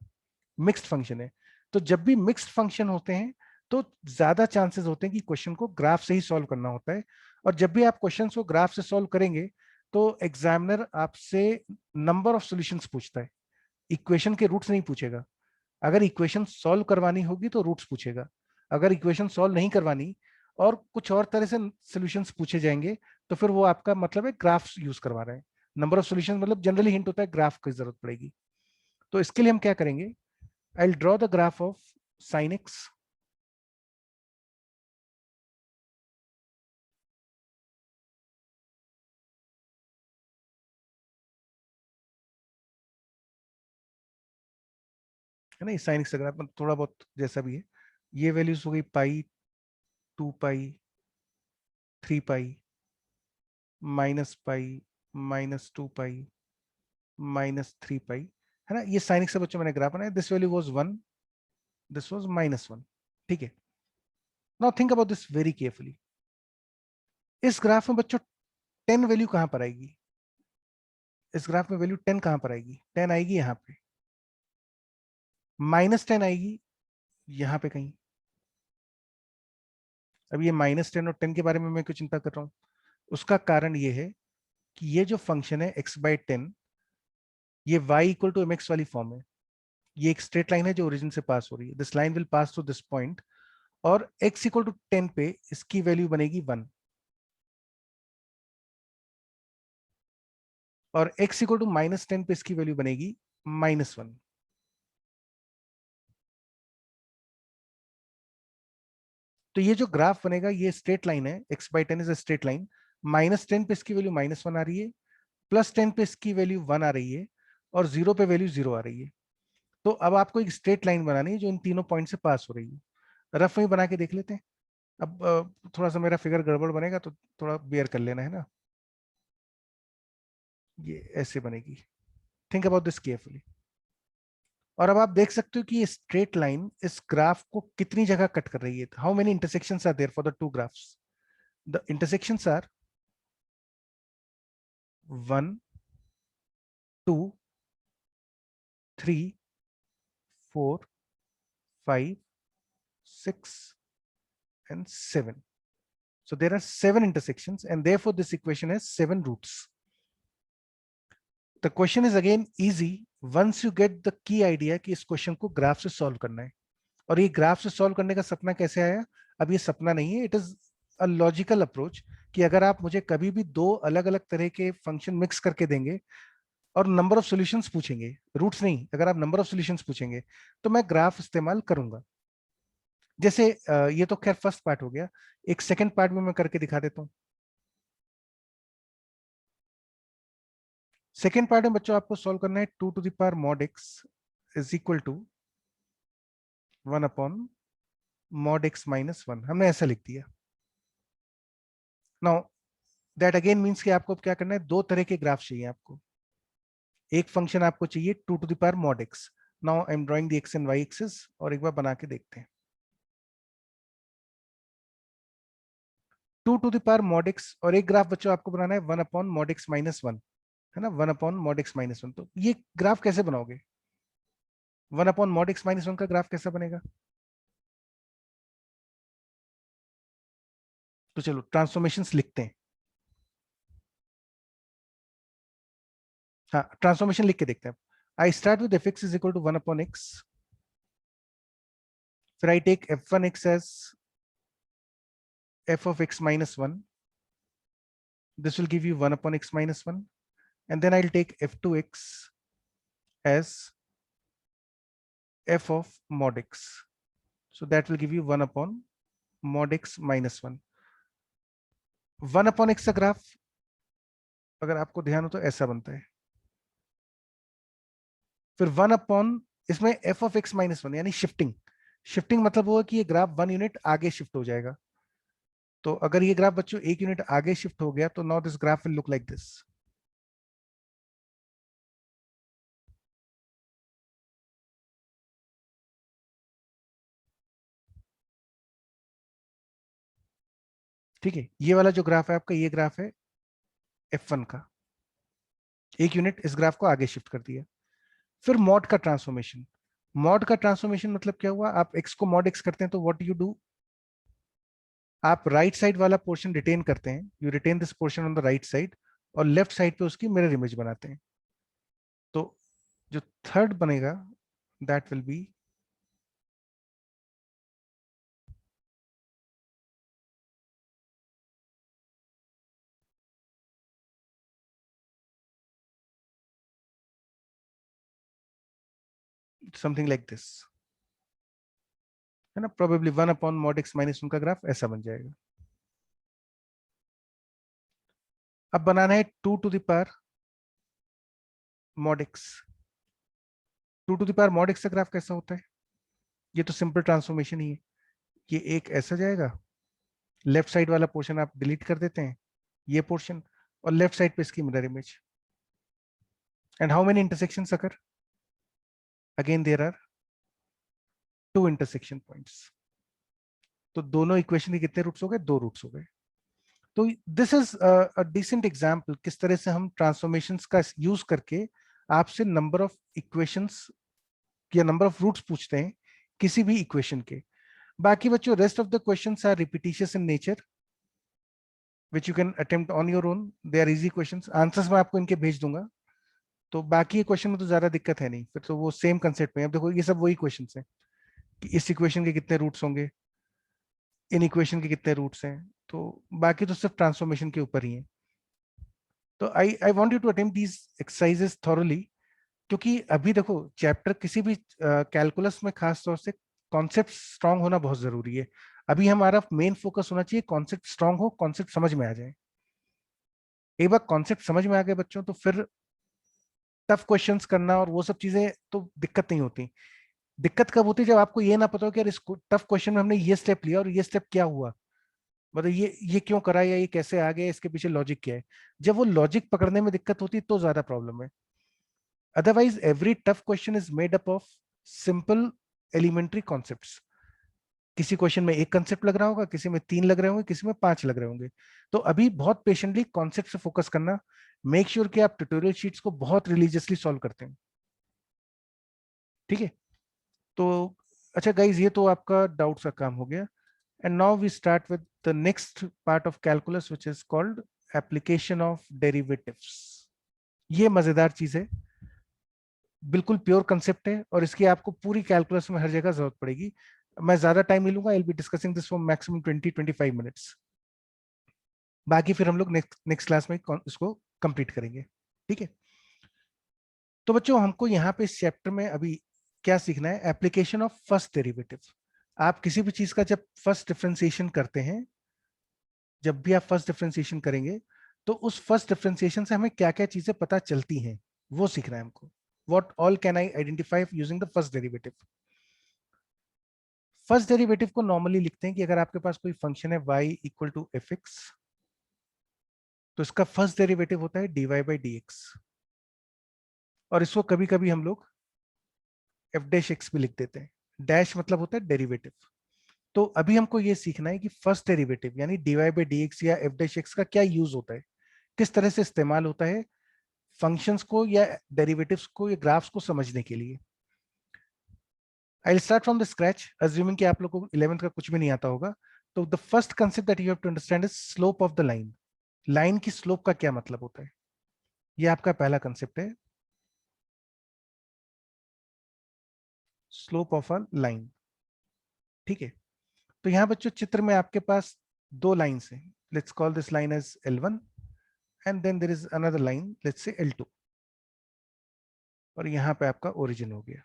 मिक्स्ड फंक्शन है. तो जब भी मिक्स्ड फंक्शन होते हैं तो ज्यादा चांसेस होते हैं कि क्वेश्चन को ग्राफ से ही सॉल्व करना होता है. और जब भी आप क्वेश्चन को ग्राफ से सॉल्व करेंगे तो एग्जामिनर आपसे नंबर ऑफ सॉल्यूशंस पूछता है, इक्वेशन के रूट्स नहीं पूछेगा. अगर इक्वेशन सॉल्व करवानी होगी तो रूट्स पूछेगा. अगर इक्वेशन सॉल्व नहीं करवानी और कुछ और तरह से सॉल्यूशंस पूछे जाएंगे तो फिर वो आपका मतलब है ग्राफ यूज करवा रहे हैं. नंबर ऑफ सॉल्यूशंस मतलब जनरली हिंट होता है ग्राफ की जरूरत पड़ेगी. तो इसके लिए हम क्या करेंगे, I will draw the graph of sin x. है ना, ये साइन एक्स का ग्राफ थोड़ा बहुत जैसा भी है। ये वैल्यूज हो गई पाई, 2 पाई, 3 पाई, -पाई, -2 पाई, -3 पाई, है ना। ये साइन एक्स का बच्चों मैंने ग्राफ बनाया, this value was 1, this was -1। ठीक है, now think about this very carefully. इस ग्राफ में बच्चों 10 वैल्यू कहां पर आएगी? इस ग्राफ में वैल्यू 10 कहां पर आएगी? 10 आएगी यहां पे, -10 आएगी यहां पे कहीं। अब ये -10 और 10 के बारे में मैं क्यों चिंता कर रहा हूं? उसका कारण ये है कि ये जो फंक्शन है x/10, ये y इक्वल टू mx वाली फॉर्म है। ये एक स्ट्रेट लाइन है जो ओरिजिन से पास हो रही है, this line will pass through this point, और x इक्वल टू 10 पे इसकी वैल्यू बनेगी 1, और x इक्वल टू -10 पे इसकी वैल्यू बनेगी -1। तो ये जो ग्राफ बनेगा ये स्ट्रेट लाइन है, x/10 is a straight line. -10 पे इसकी वैल्यू -1 आ रही है, +10 पे इसकी वैल्यू 1 आ रही है, और 0 पे वैल्यू 0 आ रही है। तो अब आपको एक स्ट्रेट लाइन बनानी है जो इन तीनों पॉइंट से पास हो रही है। रफ में बना के देख लेते हैं। अब थोड़ा सा मेरा फिगर गड़बड़ बनेगा तो थोड़ा बेयर कर लेना, है ना। ये ऐसे बनेगी, थिंक अबाउट दिस केयरफुली। और अब आप देख सकते हो कि ये स्ट्रेट लाइन इस ग्राफ को कितनी जगह कट कर रही है। How many intersections are there for the two graphs? The intersections are 1, 2, 3, 4, 5, 6 and 7. So there are 7 intersections, and therefore this equation has 7 roots. The question is again easy once you get the key idea कि इस question को graph से solve करना है। और ये graph से solve करने का सपना कैसे आया? अब ये सपना नहीं है, it is a logical approach, कि अगर आप मुझे कभी भी दो अलग अलग तरह के फंक्शन मिक्स करके देंगे और नंबर ऑफ सॉल्यूशंस पूछेंगे, रूट्स नहीं, अगर आप नंबर ऑफ सॉल्यूशंस पूछेंगे तो मैं ग्राफ इस्तेमाल करूंगा। जैसे ये तो खैर फर्स्ट पार्ट हो गया, एक सेकंड पार्ट में मैं करके दिखा देता हूँ। सेकेंड पार्ट में बच्चों आपको सॉल्व करना है 2 to the power mod x is equal to 1/mod x-1, हमने ऐसा लिख दिया। नाउ दैट अगेन मीन्स कि आपको क्या करना है, दो तरह के ग्राफ चाहिए आपको। एक फंक्शन आपको चाहिए 2 to the power mod x। Now I am drawing the x and y axis, और एक बार बना के देखते हैं। 2 to the power mod x, और एक ग्राफ बच्चों आपको बनाना है 1/mod x-1, है ना, 1/mod x-1। तो ये ग्राफ कैसे बनाओगे? 1/mod x-1 का ग्राफ कैसा बनेगा? तो चलो ट्रांसफॉर्मेशंस लिखते हैं। हाँ, ट्रांसफॉर्मेशन लिख के देखते हैं। I start with f(x) is equal to 1/x, फिर I take f(1x) as f(x-1), this will give you 1/x-1, and then I'll take f(2x) as f(mod x), so that will give you 1/mod x-1। 1/x का graph अगर आपको ध्यान हो तो ऐसा बनता है। फिर 1/, इसमें f(x-1) यानी शिफ्टिंग। शिफ्टिंग मतलब वो है कि ये ग्राफ 1 यूनिट आगे शिफ्ट हो जाएगा। तो अगर ये ग्राफ बच्चों 1 यूनिट आगे शिफ्ट हो गया तो now this graph will look like this. ठीक है, ये वाला जो ग्राफ है आपका, ये ग्राफ है f1 का, 1 यूनिट इस ग्राफ को आगे शिफ्ट कर दिया। फिर मॉड का ट्रांसफॉर्मेशन। मॉड का ट्रांसफॉर्मेशन मतलब क्या हुआ, आप x को मॉड x करते हैं तो व्हाट यू डू, आप राइट साइड वाला पोर्शन रिटेन करते हैं, you retain this portion on the right side, और लेफ्ट साइड पे उसकी मिरर इमेज बनाते हैं। तो जो थर्ड बनेगा that will be something like this, है ना। प्रोबेबली 1/mod x-1 का ग्राफ ऐसा बन जाएगा। अब बनाना है 2 to the power mod x। 2 to the power mod x का ग्राफ कैसा होता है? ये तो सिंपल ट्रांसफॉर्मेशन ही है। ये एक ऐसा जाएगा, लेफ्ट साइड वाला पोर्शन आप डिलीट कर देते हैं, ये पोर्शन, और लेफ्ट साइड पे इसकी mirror image. And how many intersections occur? Again there are 2 intersection points. तो दोनों इक्वेशन के कितने रूट्स हो गए? 2 रूट्स हो गए। तो this is a decent example किस तरह से हम ट्रांसफॉर्मेशंस का यूज करके आपसे नंबर ऑफ इक्वेशंस या नंबर ऑफ रूट्स पूछते हैं किसी भी इक्वेशन के। बाकी बच्चों rest of the questions are repetitious in nature which you can attempt on your own. They are easy questions. Answers मैं आपको इनके भेज दूंगा। तो बाकी क्वेश्चन में तो ज्यादा दिक्कत है नहीं, फिर तो वो सेम कंसेप्ट में। अब देखो ये सब वही क्वेश्चन हैं कि इस इक्वेशन के कितने रूट्स होंगे, इन इक्वेशन के कितने रूट्स हैं, तो बाकी तो सिर्फ ट्रांसफॉर्मेशन के ऊपर ही है। तो I want you to attempt these exercises thoroughly, क्योंकि अभी देखो चैप्टर किसी भी कैलकुलस में खास तौर से कॉन्सेप्ट स्ट्रांग होना बहुत जरूरी है। अभी हमारा मेन फोकस होना चाहिए कॉन्सेप्ट स्ट्रांग हो, कॉन्सेप्ट समझ में आ जाए। एक बार कॉन्सेप्ट समझ में आ गए बच्चों तो फिर टफ क्वेश्चंस करना और वो सब चीजें तो दिक्कत नहीं होती। दिक्कत कब होती है? जब आपको ये ना पता हो कि यार इस टफ क्वेश्चन में हमने ये स्टेप लिया और ये स्टेप क्या हुआ, मतलब ये क्यों करा या ये कैसे आ गया, इसके पीछे लॉजिक क्या है। जब वो लॉजिक पकड़ने में दिक्कत होती है तो ज्यादा प्रॉब्लम है। Otherwise every tough question is made up of simple elementary concepts. किसी क्वेश्चन में एक कंसेप्ट लग रहा होगा, किसी में 3 लग रहे होंगे, किसी में 5 लग रहे होंगे। तो अभी बहुत पेशेंटली कॉन्सेप्ट से फोकस करना। मेक श्योर कि आप ट्यूटोरियल शीट्स को बहुत रिलीजियसली सॉल्व करते हैं, ठीक है? तो अच्छा गाइज, ये तो आपका डाउट्स का काम हो गया। And now we start with the next part of calculus which is called application of derivatives. ये मजेदार चीज है, बिल्कुल प्योर कंसेप्ट है, और इसकी आपको पूरी कैलकुलस में हर जगह जरूरत पड़ेगी। मैं ज्यादा टाइम नहीं लूंगा, I will be discussing this for maximum 20-25 minutes. बाकी फिर हम लोग नेक्स्ट क्लास में इसको कंप्लीट करेंगे, ठीक है? तो बच्चों हमको यहाँ पे इस चैप्टर में अभी क्या सीखना है? Application of first derivative. आप किसी भी चीज का जब फर्स्ट डिफरेंशिएशन करते हैं, जब भी आप फर्स्ट डिफरेंशिएशन करेंगे, तो उस फर्स्ट डिफरेंशिएशन से हमें क्या क्या चीजें पता चलती हैं वो सीखना है हमको। What all can I identify using the first derivative? First derivative को नॉर्मली लिखते हैं कि अगर आपके पास कोई फंक्शन है y equal to f x, तो इसका फर्स्ट डेरिवेटिव होता है dy बाई डी एक्स। और इसको कभी कभी हम लोग एफ डैश एक्स भी लिख देते हैं। डैश मतलब होता है डेरिवेटिव। तो अभी हमको ये सीखना है कि फर्स्ट डेरिवेटिव यानी dy बाई डी एक्स या एफ डैश एक्स का क्या यूज होता है, किस तरह से इस्तेमाल होता है फंक्शंस को या डेरिवेटिव्स को या ग्राफ्स को समझने के लिए। I will start from the scratch, assuming कि आप लोगों को 11th का कुछ भी नहीं आता होगा। तो the first concept that you have to understand is slope of the line. Line की स्लोप का क्या मतलब होता है, ये आपका पहला कंसेप्ट है, स्लोप ऑफ अ लाइन, ठीक है? तो यहाँ बच्चों चित्र में आपके पास 2 लाइन्स हैं। Let's call this line as L1 and then there is another line, let's say L2, और यहाँ पे आपका ओरिजिन हो गया।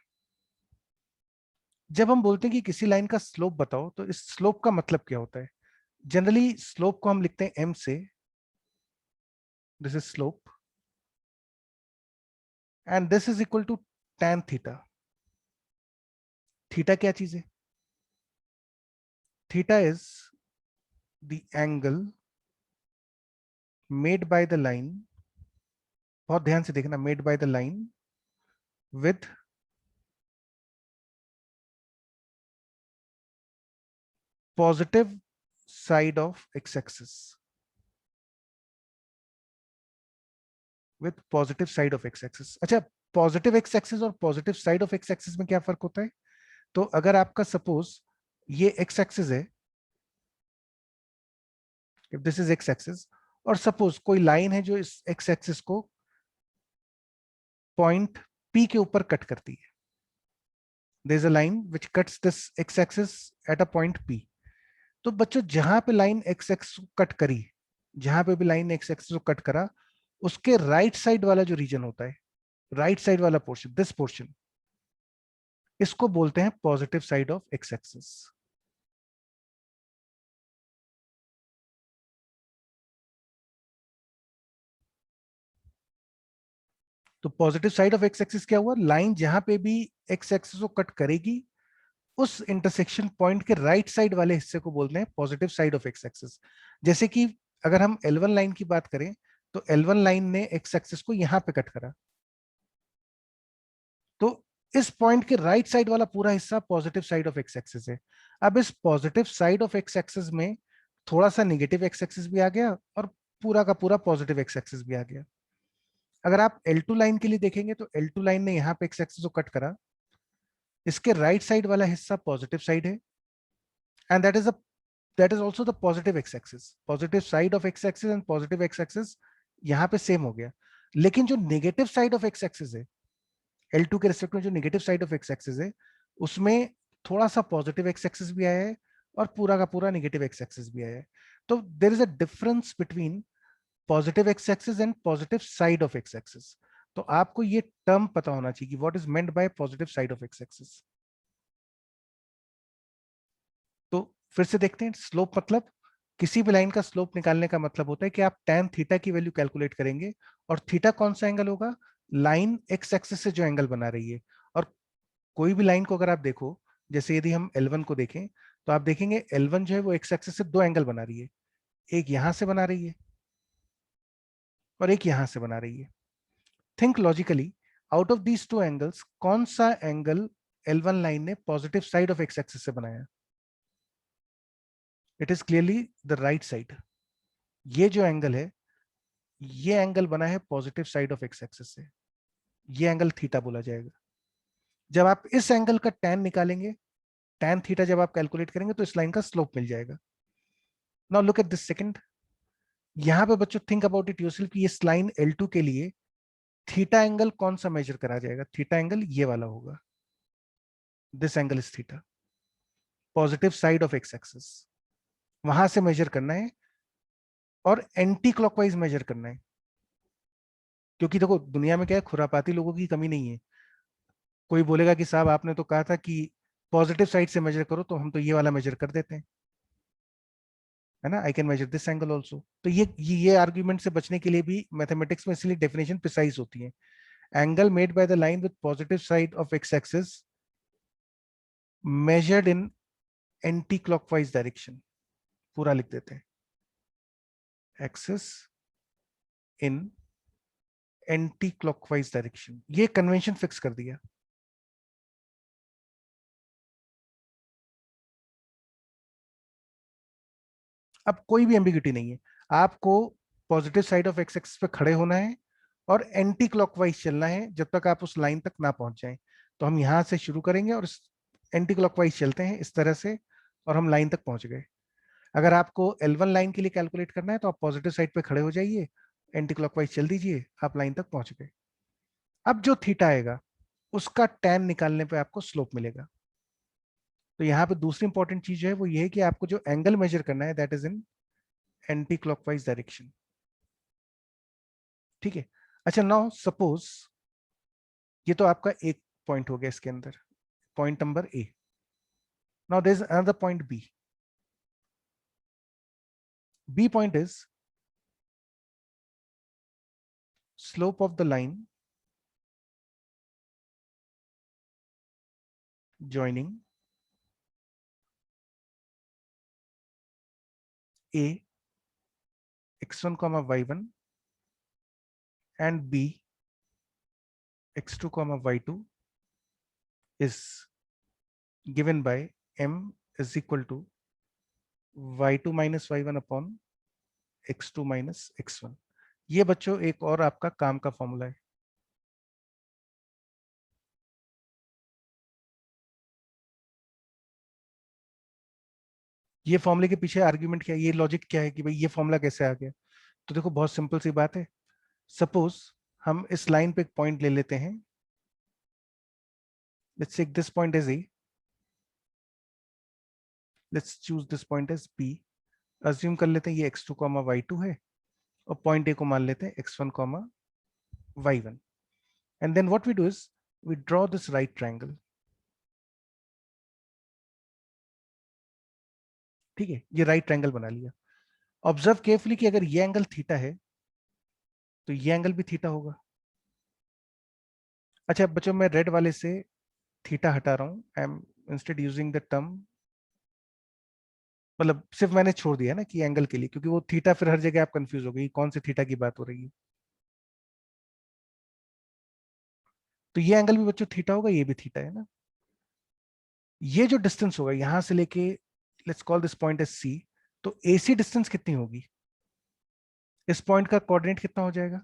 जब हम बोलते हैं कि किसी लाइन का स्लोप बताओ, तो इस स्लोप का मतलब क्या होता है? जनरली स्लोप को हम लिखते हैं m से, this is slope, and this is equal to tan theta. Theta क्या चीज है? Theta is the angle made by the line, बहुत ध्यान से देखना, made by the line with positive side of x axis, with positive side of x axis. अच्छा, positive x axis और positive side of x axis में क्या फर्क होता है? तो अगर आपका सपोज ये एक्स एक्सिस है, if this is x axis, और सपोज कोई लाइन है जो इस एक्स एक्सिस को पॉइंट P के ऊपर कट करती है, there is a line which cuts this x axis at a point P। तो बच्चों जहां पे लाइन एक्स एक्सिस कट करी, जहां पे भी लाइन एक्स एक्सिस को कट करा, उसके राइट साइड वाला जो रीजन होता है, राइट साइड वाला पोर्शन, दिस पोर्शन, इसको बोलते हैं positive side of x axis. तो positive side of x axis क्या हुआ, लाइन जहां पे भी एक्स एक्सिस को कट करेगी उस इंटरसेक्शन पॉइंट के राइट साइड वाले हिस्से को बोलते हैं positive side of x axis. जैसे कि अगर हम L1 लाइन की बात करें तो L1 लाइन ने एक्स एक्सिस को यहां पे कट करा, तो इस पॉइंट के राइट साइड वाला पूरा हिस्सा positive side of x axis है। अब इस positive side of x axis में थोड़ा सा नेगेटिव एक्स एक्सिस भी आ गया और पूरा का पूरा पॉजिटिव एक्स एक्सिस भी आ गया। अगर आप L2 लाइन के लिए देखेंगे तो L2 लाइन ने यहाँ पे एक्स एक्सिस को कट करा, इसके राइट साइड वाला हिस्सा पॉजिटिव साइड है, and that is also the positive x axis. Positive side of x axis and positive x axis यहाँ पे सेम हो गया। लेकिन जो negative side of x axis है, L2 के रिस्पेक्ट में जो negative side of x axis है, उसमें थोड़ा सा पॉजिटिव एक्स एक्सिस भी आया है और पूरा का पूरा नेगेटिव एक्स एक्सिस भी आया है। तो there is a difference between positive x axis and positive side of x axis. तो आपको ये टर्म पता होना चाहिए कि what is meant by positive side of x axis. तो फिर से देखते हैं, स्लोप मतलब किसी भी लाइन का स्लोप निकालने का मतलब होता है कि आप tan थीटा की वैल्यू कैलकुलेट करेंगे, और थीटा कौन सा एंगल होगा, लाइन एक्स एक्सिस से जो एंगल बना रही है। और कोई भी लाइन को अगर आप देखो, जैसे यदि हम L1 को देखें तो आप देखेंगे L1 जो है वो एक्स एक्सिस से दो एंगल बना रही है, एक यहां से बना रही है और एक यहां से बना रही है। Think logically, out of these two angles कौन सा एंगल L1 लाइन ने positive side of x axis से बनाया? It is clearly the right side. ये जो एंगल है, ये एंगल बना है positive side of x axis से, ये एंगल थीटा बोला जाएगा। जब आप इस एंगल का tan निकालेंगे, tan थीटा जब आप कैलकुलेट करेंगे तो इस लाइन का स्लोप मिल जाएगा। Now look at this second, यहां पे बच्चों थिंक अबाउट इट योरसेल्फ कि इस लाइन L2 के लिए थीटा एंगल कौन सा मेजर करा जाएगा? थीटा एंगल ये वाला होगा, this angle is theta, positive side of x axis. वहां से मेजर करना है और एंटी क्लॉकवाइज मेजर करना है, क्योंकि देखो दुनिया में क्या है, खुरापाती लोगों की कमी नहीं है। कोई बोलेगा कि साहब आपने तो कहा था कि पॉजिटिव साइड से मेजर करो, तो हम तो ये वाला मेजर कर देते हैं, है ना, I can measure this angle also. तो ये आर्ग्यूमेंट से बचने के लिए भी मैथमेटिक्स में इसलिए डेफिनेशन प्रिसाइज होती है। Angle made by the line with positive side of x axis measured in anti clockwise direction, पूरा लिख देते हैं, एक्सिस इन एंटी क्लॉकवाइज डायरेक्शन, ये कन्वेंशन फिक्स कर दिया। अब कोई भी एम्बिग्यूटी नहीं है, आपको positive side of x axis पे खड़े होना है और एंटी क्लॉकवाइज चलना है जब तक आप उस लाइन तक ना पहुंच जाएं। तो हम यहां से शुरू करेंगे और एंटी क्लॉकवाइज चलते हैं इस तरह से, और हम लाइन तक पहुंच गए। अगर आपको L1 लाइन के लिए कैलकुलेट करना है तो आप पॉजिटिव साइड पे खड़े हो जाइए, एंटी क्लॉकवाइज चल दीजिए, आप लाइन तक पहुंच गए। अब जो थीटा आएगा उसका tan निकालने पे आपको स्लोप मिलेगा। तो यहाँ पे दूसरी इंपॉर्टेंट चीज है वो ये है कि आपको जो एंगल मेजर करना है that is in anti clockwise direction. ठीक है। अच्छा, नाउ सपोज ये तो आपका एक पॉइंट हो गया इसके अंदर, point number A. Now there is another point B. B point is slope of the line joining A x1 comma y1 and B x2 comma y2 is given by m is equal to y2 minus y1 upon x2 minus x1। ये बच्चों एक और आपका काम का formula है। ये फॉर्मूले के पीछे आर्ग्यूमेंट क्या है, ये लॉजिक क्या है कि भाई ये फॉर्मूला कैसे आ गया? तो देखो बहुत सिंपल सी बात है। सपोज हम इस लाइन पे एक पॉइंट ले लेते हैं, let's take this point as A, let's choose this point as B. Assume कर लेते हैं ये x2 कॉमा y2 है, और पॉइंट ए को मान लेते हैं x1 comma y1, and then what we do is we draw this right triangle. ठीक है, ये राइट ट्रायंगल बना लिया। ऑब्जर्व केयरफुली कि अगर ये एंगल थीटा है तो ये एंगल भी थीटा होगा। अच्छा बच्चों, मैं रेड वाले से थीटा हटा रहा हूँ। I am instead using the term, मतलब सिर्फ मैंने छोड़ दिया ना कि एंगल के लिए, क्योंकि वो थीटा फिर हर जगह आप कंफ्यूज हो गई कौन से थीटा की बात हो रही है। तो ये एंगल भी बच्चों थीटा होगा, ये भी थीटा है ना। ये जो डिस्टेंस होगा यहां से लेके, let's call this point as C, तो एसी डिस्टेंस कितनी होगी? इस पॉइंट का कोऑर्डिनेट कितना हो जाएगा?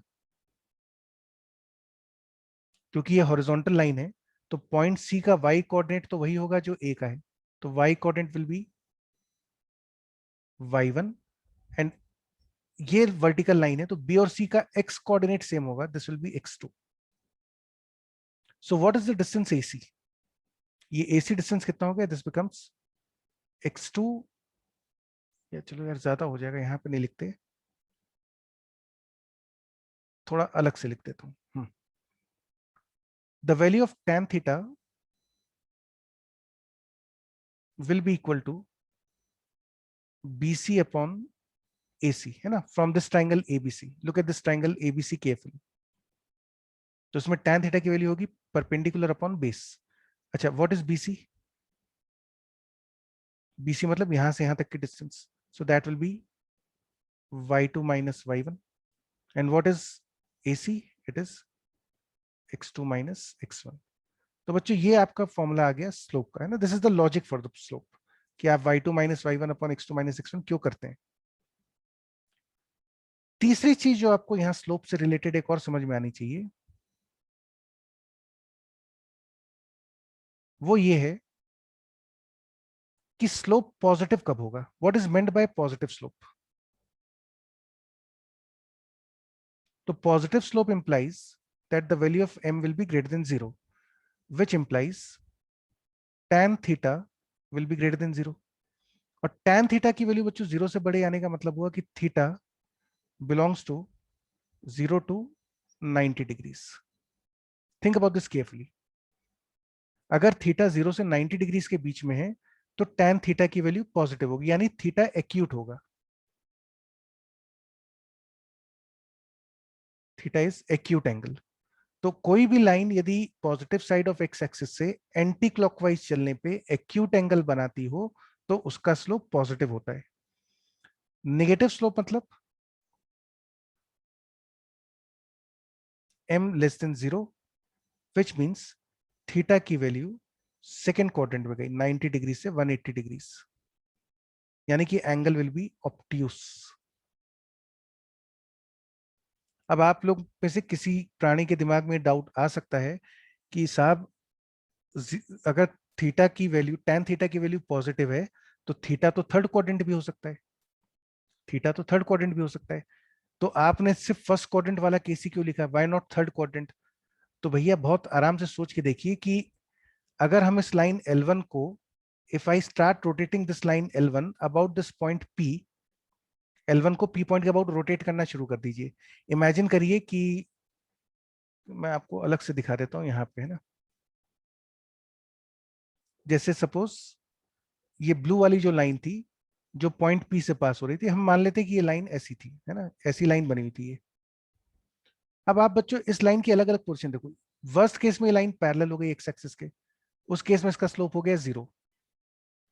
क्योंकि ये हॉरिजॉन्टल लाइन है, तो पॉइंट सी का वाई कोऑर्डिनेट तो वही होगा जो ए का है, तो y coordinate will be y1, and ये वर्टिकल लाइन है तो बी और सी का एक्स कोऑर्डिनेट सेम होगा, this will be x2। So what is the distance AC? ये AC डिस्टेंस कितना हो गया? दिस बिकम्स x2, या चलो यार ज्यादा हो जाएगा, यहाँ पे नहीं लिखते, थोड़ा अलग से लिख देता हूँ। The value of tan theta will be equal to BC upon AC, है ना, from this triangle ABC। Look at this triangle ABC carefully. तो उसमें tan थीटा की वैल्यू होगी परपेंडिकुलर अपॉन बेस। अच्छा, व्हाट इज BC? BC मतलब यहां से यहां तक की distance, so that will be y2 minus y1, and what is AC? It is x2 minus x1। तो बच्चों ये आपका फॉर्मूला आ गया स्लोप का, है ना। This is the logic for the slope, कि आप y2 minus y one upon x2 minus x1 क्यों करते हैं। तीसरी चीज जो आपको यहाँ स्लोप से रिलेटेड एक और समझ में आनी चाहिए, वो ये है कि स्लोप पॉजिटिव कब होगा। What is meant by positive slope? तो positive slope implies that the value of m will be greater than 0, which implies tan theta will be greater than 0। और tan थीटा की वैल्यू बच्चों 0 से बड़े आने का मतलब हुआ कि theta belongs to 0 to 90 degrees. Think about this carefully. अगर थीटा 0 से 90 डिग्रीज के बीच में है तो tan थीटा की वैल्यू पॉजिटिव होगी, यानी थीटा एक्यूट होगा। Theta is acute angle. तो कोई भी लाइन यदि positive side of x axis से एंटी क्लॉकवाइज चलने पे एक्यूट एंगल बनाती हो तो उसका स्लोप पॉजिटिव होता है। नेगेटिव स्लोप मतलब m less than 0, which means theta की वैल्यू सेकेंड क्वाड्रेंट में गई 90 डिग्री से 180 डिग्रीज, यानी कि एंगल विल बी ऑब्ट्यूस। अब आप लोग में से किसी प्राणी के दिमाग में डाउट आ सकता है कि साहब अगर थीटा की वैल्यू, tan थीटा की वैल्यू पॉजिटिव है, तो थीटा तो थर्ड क्वाड्रेंट भी हो सकता है। थीटा तो थर्ड क्वाड्रेंट भी हो सकता है। तो आपने सिर्फ फर्स्ट क्वाड्रेंट वाला केसी क्यों लिखा? Why not third quadrant? तो भैया बहुत आराम से सोच के देखिए कि अगर हम इस लाइन L1 को, if I start rotating this line L1 about this point P, L1 को P पॉइंट के अबाउट रोटेट करना शुरू कर दीजिए। इमेजिन करिए कि, मैं आपको अलग से दिखा देता हूँ यहाँ पे, है ना। जैसे सपोज ये ब्लू वाली जो लाइन थी जो पॉइंट P से पास हो रही थी, हम मान लेते कि ये लाइन ऐसी थी, है ना, ऐसी लाइन बनी हुई थी ये। अब आप बच्चों इस लाइन की अलग अलग पोर्शन देखो। वर्स्ट केस में ये लाइन पैरेलल हो गई एक्स एक्सिस के, उस केस में इसका स्लोप हो गया 0।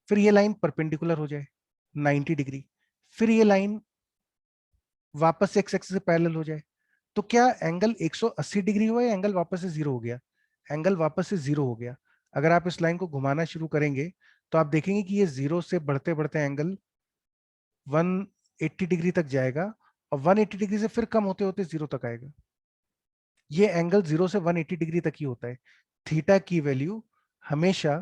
फिर ये लाइन परपेंडिकुलर हो जाए 90 डिग्री, फिर ये लाइन वापस से एक्स एक्सिस से पैरेलल हो जाए, तो क्या एंगल 180 डिग्री हुआ या एंगल वापस से 0 हो गया? एंगल वापस से 0 हो गया। अगर आप इस लाइन को घुमाना शुरू करेंगे तो आप देखेंगे कि ये 0 से बढ़ते बढ़ते एंगल 180 डिग्री तक जाएगा, और 180 डिग्री से फिर कम होते होते 0 तक आएगा। ये एंगल 0 से 180 डिग्री तक ही होता है। थीटा की वैल्यू हमेशा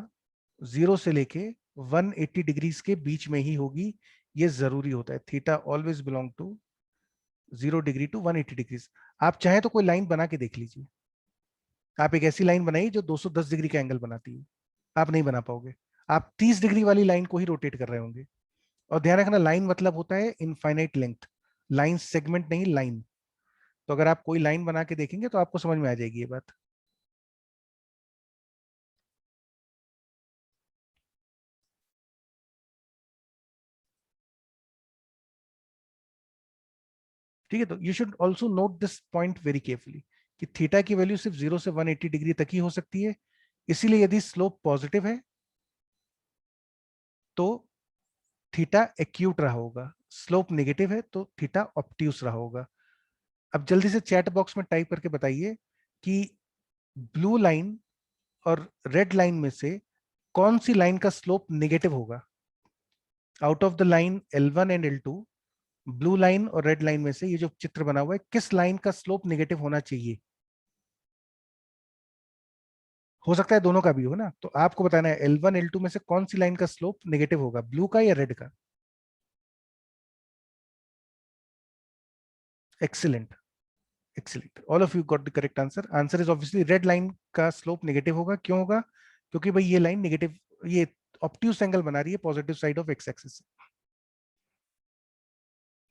0 से लेके 180 डिग्रीज के बीच में ही होगी, ये जरूरी होता है। Theta always belong to 0 degree to 180 degrees. आप चाहें तो कोई लाइन बना के देख लीजिए। आप एक ऐसी लाइन बनाइए जो 210 डिग्री का एंगल बनाती है, आप नहीं बना पाओगे। आप 30 डिग्री वाली लाइन को ही रोटेट कर रहे होंगे। और ध्यान रखना, लाइन मतलब होता है इनफाइनाइट लेंथ, लाइन सेगमेंट नहीं, लाइन। तो अगर आप कोई लाइन बना के देखेंगे तो आपको समझ में आ जाएगी ये बात। ठीक है, तो you should also note this point very carefully, कि थीटा की वैल्यू सिर्फ 0 से 180 डिग्री तक ही हो सकती है, इसीलिए यदि स्लोप पॉजिटिव है तो थीटा एक्यूट रहा होगा, स्लोप नेगेटिव है तो थीटा ऑब्ट्यूस रहा होगा। अब जल्दी से चैट बॉक्स में टाइप करके बताइए कि ब्लू लाइन और रेड लाइन में से कौन सी लाइन का स्लोप नेगेटिव होगा? Out of the line L1 and L2, blue line और रेड लाइन में से ये जो चित्र बना हुआ है, किस लाइन का स्लोप नेगेटिव होना चाहिए? हो सकता है दोनों का भी हो ना, तो आपको बताना है L1 L2 में से कौन सी लाइन का स्लोप नेगेटिव होगा, ब्लू का या रेड का? Excellent, excellent, all of you got the correct answer. Answer is obviously red line का स्लोप नेगेटिव होगा। क्यों होगा? क्योंकि भाई ये लाइन नेगेटिव, ये ऑब्ट्यूस एंगल बना रही है positive side of x axis से।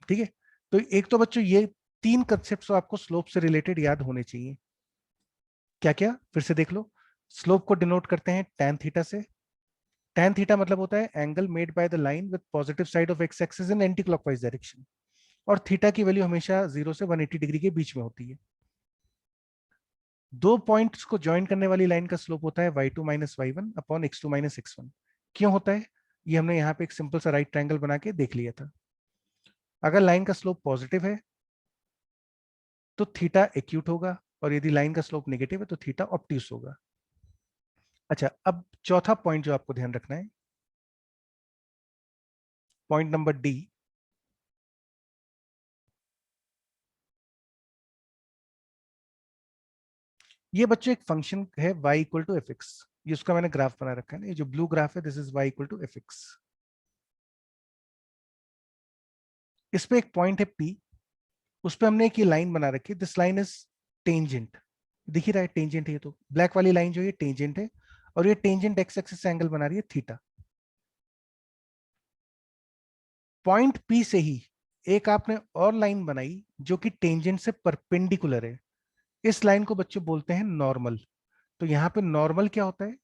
ठीक है, तो एक तो बच्चों ये तीन कंसेप्ट आपको स्लोप से रिलेटेड याद होने चाहिए। क्या क्या? फिर से देख लो। स्लोप को डिनोट करते हैं tan थीटा से। tan थीटा मतलब होता है angle made by the line with positive side of x axis in anti clockwise direction, और थीटा की वैल्यू हमेशा 0 से 180 डिग्री के बीच में होती है। दो पॉइंट्स को ज्वाइन करने वाली लाइन का स्लोप होता है y2 minus y1 upon x2 minus x1। क्यों होता है? ये हमने यहाँ पे एक सिंपल सा राइट ट्रायंगल बना के देख लिया था। अगर लाइन का स्लोप पॉजिटिव है तो थीटा एक्यूट होगा, और यदि लाइन का स्लोप नेगेटिव है तो थीटा ऑब्ट्यूस होगा। अच्छा, अब चौथा पॉइंट जो आपको ध्यान रखना है, पॉइंट नंबर डी। ये बच्चों एक फंक्शन है y equal to f x, ये उसका मैंने ग्राफ बना रखा है ना, ये जो ब्लू ग्राफ है this is y equal to f x. इस पे एक पॉइंट है P, उस पे हमने एक ये लाइन बना रखी है, दिस लाइन इज टेंजेंट। दिख ही रहा है टेंजेंट है, ये तो ब्लैक वाली लाइन जो है टेंजेंट है, और ये टेंजेंट एक्स एक्सिस से एंगल बना रही है थीटा। पॉइंट P से ही एक आपने और लाइन बनाई जो कि टेंजेंट से परपेंडिकुलर है, इस लाइन को बच्चे बोलते हैं नॉर्मल। तो यहाँ पे नॉर्मल क्या होता है?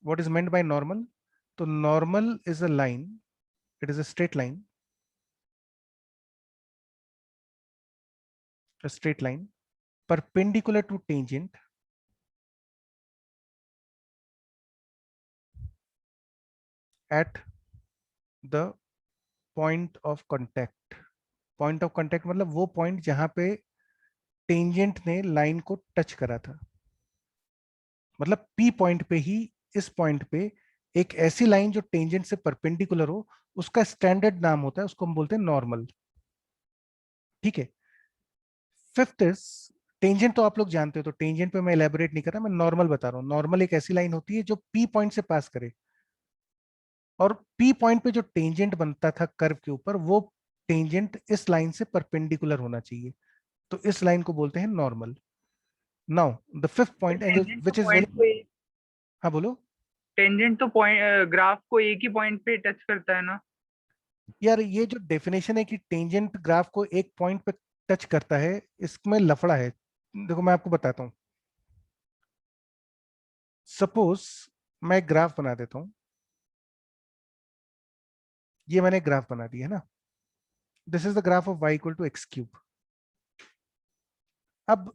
What is meant by normal? तो normal is a line, it is a straight line, a straight line perpendicular to tangent at the point of contact। Point of contact मतलब वो पॉइंट जहां पे टेंजेंट ने line को touch करा था, मतलब पी पॉइंट पे ही, इस पॉइंट पे एक ऐसी लाइन जो टेंजेंट से परपेंडिकुलर हो, उसका स्टैंडर्ड नाम होता है, उसको हम बोलते हैं नॉर्मल। ठीक है। फिफ्थ इज टेंजेंट, तो आप लोग जानते हो, तो टेंजेंट पे मैं इलेबोरेट नहीं कर रहा, मैं नॉर्मल बता रहा हूँ। नॉर्मल एक ऐसी लाइन होती है जो पी पॉइंट से पास करे, और पी पॉइंट पे जो टेंजेंट बनता था कर्व के ऊपर, वो टेंजेंट इस लाइन से परपेंडिकुलर होना चाहिए, तो इस लाइन को बोलते हैं normal. Now the fifth point angle tangent तो विच इज पॉइंट वेरी, को हाँ बोलो। टेंजेंट तो पॉइंट ग्राफ को एक ही पॉइंट पे टच करता है ना। यार ये जो डेफिनेशन है कि टेंजेंट ग्राफ को एक पॉइंट पे टच करता है, इसमें लफड़ा है। देखो मैं आपको बताता हूँ। सपोज मैं एक ग्राफ बना देता हूँ, ये मैंने ग्राफ बना दिया है ना, this is the graph of y equal to x cube. अब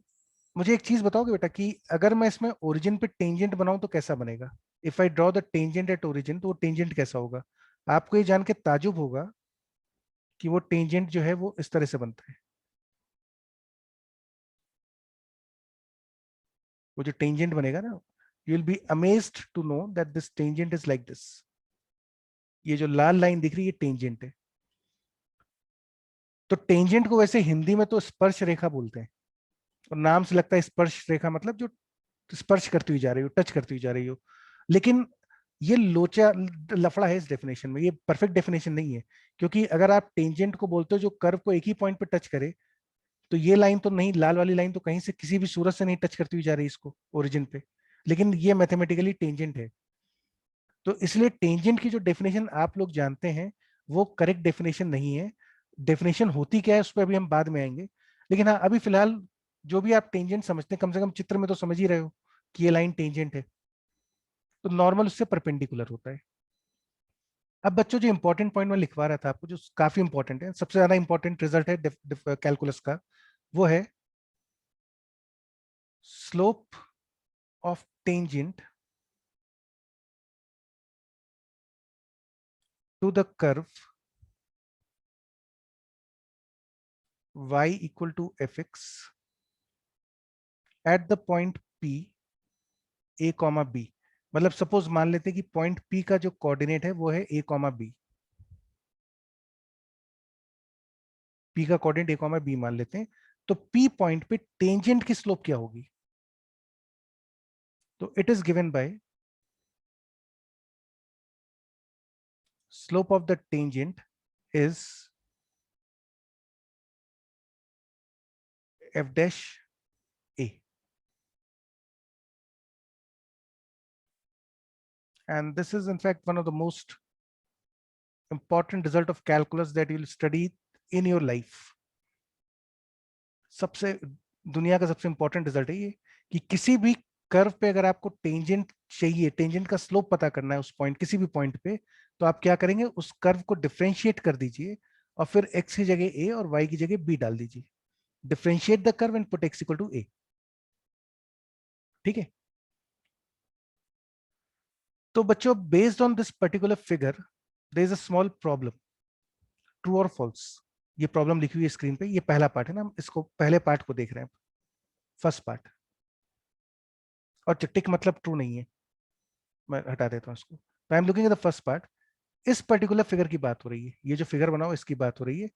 मुझे एक चीज बताओगे बेटा कि अगर मैं इसमें ओरिजिन पे टेंजेंट बनाऊं तो कैसा बनेगा? If I draw the tangent at origin, तो वो टेंजेंट कैसा होगा? आपको ये जान के ताजुब होगा कि वो टेंजेंट जो है वो इस तरह से बनता है। वो जो टेंजेंट बनेगा ना, you will be amazed to know that this tangent is like this. ये जो लाल लाइन दिख रही है टेंजेंट है। तो टेंजेंट को वैसे हिंदी में तो स्पर्श रेखा बोलते हैं, और नाम से लगता है स्पर्श रेखा, मतलब जो स्पर्श करती हुई जा रही हो, टच करती हुई जा रही हो। लेकिन ये लोचा लफड़ा है इस डेफिनेशन में, ये परफेक्ट डेफिनेशन नहीं है। क्योंकि अगर आप टेंजेंट को बोलते हो जो कर्व को एक ही पॉइंट पे टच करे, तो ये लाइन तो नहीं, लाल वाली लाइन तो कहीं से किसी भी सूरत से नहीं टच करती हुई जा रही इसको ओरिजिन पे, लेकिन ये मैथमेटिकली टेंजेंट है। तो इसलिए टेंजेंट की जो डेफिनेशन आप लोग जानते हैं वो करेक्ट डेफिनेशन नहीं है। डेफिनेशन होती क्या है उस पर अभी हम बाद में आएंगे। लेकिन हाँ, अभी फिलहाल जो भी आप टेंजेंट समझते हैं, कम से कम चित्र में तो समझ ही रहे हो कि ये लाइन टेंजेंट है, तो नॉर्मल उससे परपेंडिकुलर होता है। अब बच्चों जो इंपॉर्टेंट पॉइंट मैं लिखवा रहा था आपको, जो काफी इंपॉर्टेंट है, सबसे ज्यादा इंपॉर्टेंट रिजल्ट है कैलकुलस का, वो है slope of tangent to the curve y equal to fx at the point p a comma b। मतलब सपोज मान लेते हैं कि पॉइंट p का जो कोऑर्डिनेट है वो है a कॉमा b, p का कोऑर्डिनेट a कॉमा b मान लेते हैं, तो p पॉइंट पे टेंजेंट की स्लोप क्या होगी? तो it is given by slope of the tangent is f dash a, and this is in fact one of the most important result of calculus that you will study in your life। सबसे दुनिया का सबसे important result है ये, कि किसी भी curve पे अगर आपको टेंजेंट चाहिए, टेंजेंट का स्लोप पता करना है उस पॉइंट, किसी भी पॉइंट पे, तो आप क्या करेंगे, उस कर्व को डिफरेंशिएट कर दीजिए और फिर x की जगह a और y की जगह b डाल दीजिए। Differentiate the curve and put x equal to a। ठीक है, तो बच्चों based on this particular figure there is a small problem, true और फॉल्स। ये प्रॉब्लम लिखी हुई है स्क्रीन पे, ये पहला पार्ट है ना, हम इसको पहले पार्ट को देख रहे हैं, फर्स्ट पार्ट। और टिक मतलब ट्रू नहीं है, मैं हटा देता हूँ इसको। I am looking at the first part. इस पर्टिकुलर फिगर की बात हो रही है, ये जो फिगर बनाओ इसकी बात हो रही है।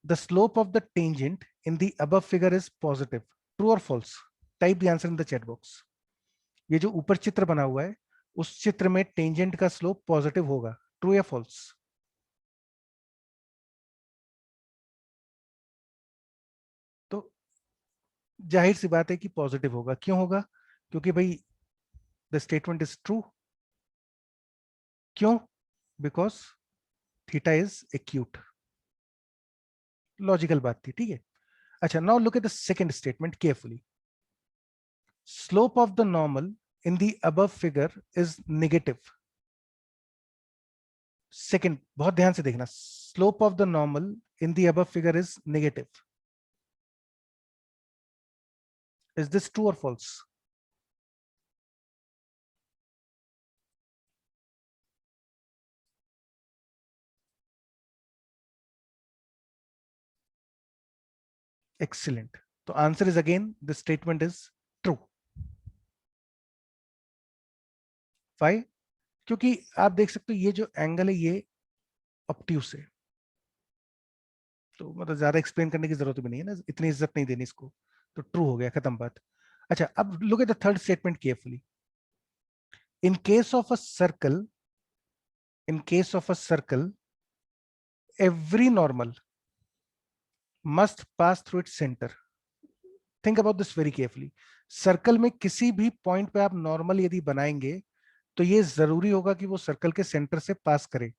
The slope of the tangent in the above figure is positive, true और false? Type the answer in the chat box. ये जो ऊपर चित्र बना हुआ है, उस चित्र में टेंजेंट का स्लोप पॉजिटिव होगा, ट्रू या फॉल्स? तो जाहिर सी बात है कि पॉजिटिव होगा। क्यों होगा? क्योंकि भाई द स्टेटमेंट इज ट्रू। क्यों? Because theta is acute. Logical बात थी, ठीक है। अच्छा, now look at the second statement carefully. Slope of the normal in the above figure is negative. Second, बहुत ध्यान से देखना, slope of the normal in the above figure is negative. Is this true or false? Excellent. So answer is again, the statement is true. Why? क्योंकि आप देख सकते हो ये जो एंगल है ये ऑब्ट्यूस है, तो मतलब ज्यादा एक्सप्लेन करने की जरूरत भी नहीं है ना, इतनी इज्जत नहीं देनी इसको। तो ट्रू हो गया, खत्म बात। अच्छा, अब look at the third statement carefully. In case of a circle, in case of a circle, every normal must pass through its center. Think about this very carefully. Circle में किसी भी पॉइंट पे आप नॉर्मल यदि बनाएंगे तो ये जरूरी होगा कि वो सर्कल के सेंटर से पास करे।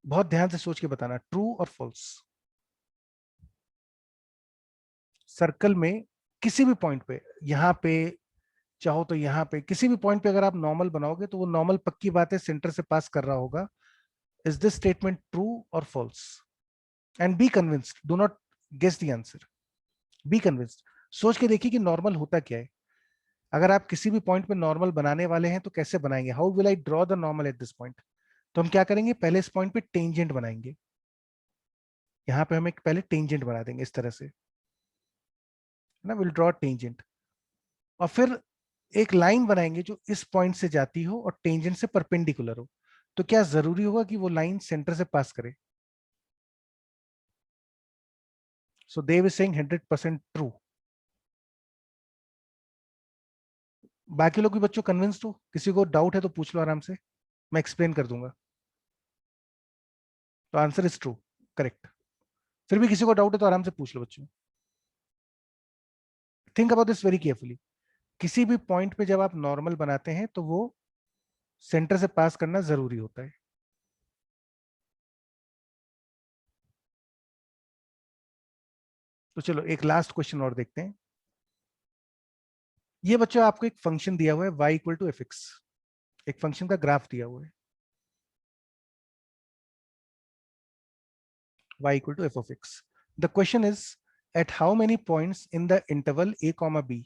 बहुत ध्यान से सोच के बताना, ट्रू और फॉल्स। सर्कल में किसी भी पॉइंट पे, यहाँ पे चाहो तो यहाँ पे, किसी भी पॉइंट पे अगर आप नॉर्मल बनाओगे तो वो नॉर्मल पक्की बात है सेंटर से पास कर रहा होगा। इज दिस स्टेटमेंट ट्रू और false? And be convinced, do not guess the answer, be convinced. सोच के देखिए कि नॉर्मल होता क्या है। अगर आप किसी भी पॉइंट पे नॉर्मल बनाने वाले हैं तो कैसे बनाएंगे, how will I draw the normal at this point? तो हम क्या करेंगे, पहले इस पॉइंट पे टेंजेंट बनाएंगे। यहाँ पे हम एक पहले टेंजेंट बना देंगे इस तरह से ना, विल ड्रॉ टेंजेंट। और फिर एक लाइन बनाएंगे जो इस पॉइंट से जाती हो और टेंजेंट से परपेंडिकुलर हो। तो क्या जरूरी होगा कि वो लाइन सेंटर से पास करे? सो देव इज सेइंग 100% ट्रू। बाकी लोग भी बच्चों कन्विंस्ड हो? किसी को डाउट है तो पूछ लो आराम से, मैं एक्सप्लेन कर दूंगा। तो आंसर इज ट्रू, करेक्ट। फिर भी किसी को डाउट है तो आराम से पूछ लो बच्चों। Think about this very carefully. किसी भी पॉइंट पे जब आप नॉर्मल बनाते हैं तो वो सेंटर से पास करना जरूरी होता है। तो चलो एक लास्ट क्वेश्चन और देखते हैं। ये बच्चों आपको एक फंक्शन दिया हुआ है y equal to f x, एक फंक्शन का ग्राफ दिया हुआ है। y equal to f of x. The question is, at how many points in the interval a comma b,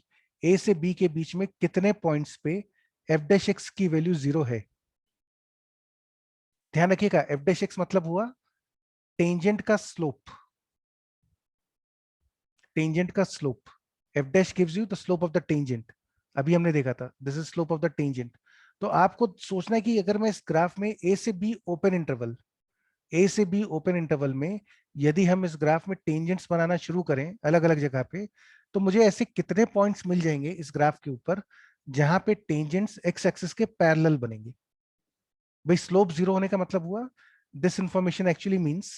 a से b के बीच में कितने पॉइंट्स पे f dash x की वैल्यू 0 है? ध्यान रखिएगा, f dash x मतलब हुआ टेंजेंट का स्लोप, टेंजेंट का slope. f dash gives you the slope of the tangent. अभी हमने देखा था, this is slope of the tangent. तो आपको सोचना है कि अगर मैं इस ग्राफ में a से b ओपन इंटरवल, ए से बी ओपन इंटरवल में यदि हम इस ग्राफ में टेंजेंट्स बनाना शुरू करें अलग अलग जगह पे, तो मुझे ऐसे कितने पॉइंट्स मिल जाएंगे इस ग्राफ के ऊपर जहां पे टेंजेंट्स एक्स एक्सिस के पैरेलल बनेंगे? भाई स्लोप 0 होने का मतलब हुआ, this information actually means,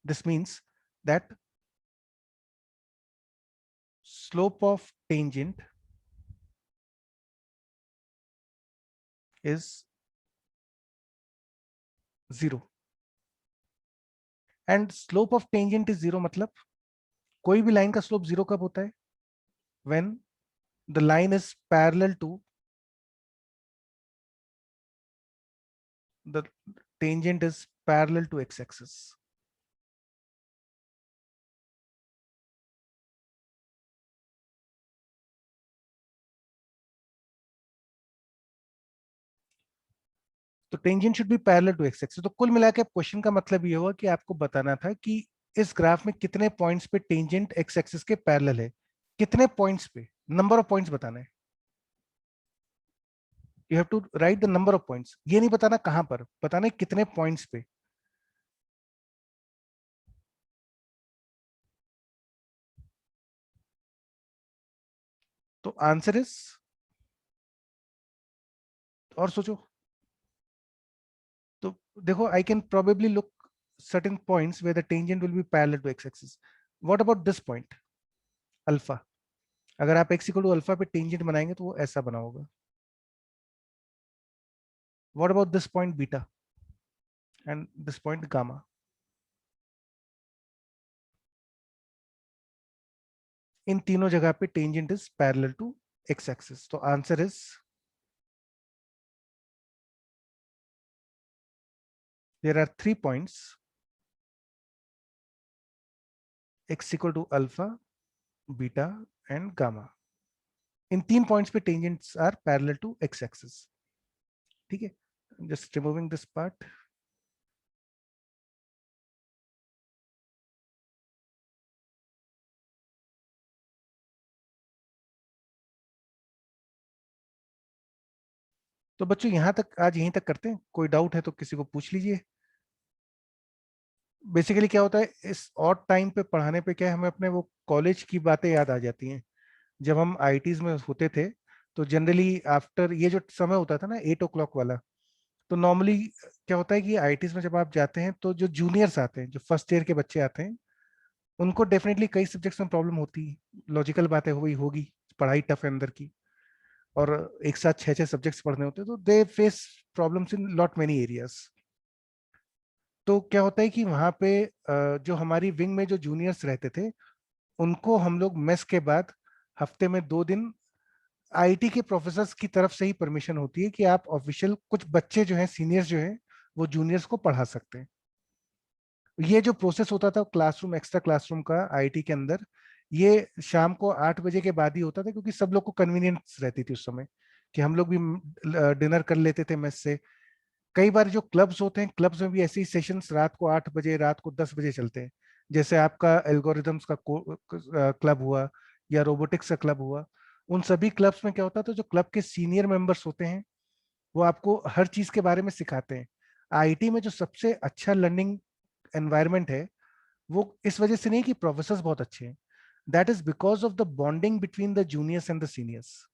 this means that slope of tangent is 0. And slope of tangent is 0 मतलब कोई भी लाइन का स्लोप 0 कब होता है? when the line is parallel to the tangent is parallel to x-axis. तो tangent should be parallel to x axis. तो कुल मिला के क्वेश्चन का मतलब ये हुआ कि आपको बताना था कि इस ग्राफ में कितने पॉइंट्स पे टेंजेंट एक्स एक्सिस के पैरेलल है, कितने पॉइंट्स पे, नंबर ऑफ पॉइंट्स बताना है. You have to write the number of points, ये नहीं बताना कहां पर, बताना है कितने पॉइंट्स पे. तो आंसर इज, और सोचो. तो देखो, I can probably look certain points where the tangent will be parallel to x-axis. What about this point, alpha? अगर आप x equal to alpha पे टेंजेंट बनाएंगे तो वो ऐसा बना होगा. What about this point beta and this point gamma? इन तीनों जगह पे tangent is parallel to x axis. तो answer is, there are 3 points x equal alpha, beta and gamma. इन 3 पॉइंट्स पे tangents are parallel to x axis. ठीक है, just removing this part. तो बच्चों यहां तक, आज यहीं तक करते हैं. कोई डाउट है तो किसी को पूछ लीजिए. बेसिकली क्या होता है इस ऑड टाइम पे पढ़ाने पे, क्या है, हमें अपने वो कॉलेज की बातें याद आ जाती हैं. जब हम आईटीज में होते थे तो जनरली आफ्टर ये जो समय होता था ना 8 o'clock वाला, तो नॉर्मली क्या होता है कि आईटीज में जब आप जाते हैं तो जो जूनियर्स आते हैं, जो फर्स्ट ईयर के बच्चे आते हैं, उनको डेफिनेटली कई सब्जेक्ट्स में प्रॉब्लम होती है. लॉजिकल बात है, हुई होगी, पढ़ाई टफ है अंदर की, और एक साथ 6-6 सब्जेक्ट्स पढ़ने होते हैं, तो they face problems in lot many areas. तो क्या होता है कि वहाँ पे जो हमारी विंग में जो जूनियर्स रहते थे, उनको हम लोग मेस के बाद हफ्ते में 2 दिन आईटी के प्रोफेसर्स की तरफ से ही परमिशन होती है कि आप ऑफिशियल कुछ बच्चे जो हैं, सीनियर्स जो हैं, वो जूनियर्स को पढ़ा सकते हैं. ये जो प्रोसेस होता था क्लासरूम, एक्स्ट्रा क्लासरूम का आईटी के अंदर, ये शाम को 8 बजे के बाद ही होता था, क्योंकि सब लोग को कन्वीनियंस रहती थी उस समय कि हम लोग भी डिनर कर लेते थे मेस से. कई बार जो क्लब्स होते हैं, क्लब्स में भी ऐसे ही सेशंस रात को 8 बजे, रात को 10 बजे चलते हैं. जैसे आपका एल्गोरिदम्स का क्लब हुआ या रोबोटिक्स का क्लब हुआ. उन सभी क्लब्स में क्या होता था, जो क्लब के सीनियर मेंबर्स होते हैं वो आपको हर चीज के बारे में सिखाते हैं. आईटी में जो सबसे अच्छा लर्निंग एनवायरनमेंट है, वो इस वजह से नहीं कि प्रोफेसर्स बहुत अच्छे हैं. That is because of the bonding between the juniors and the seniors.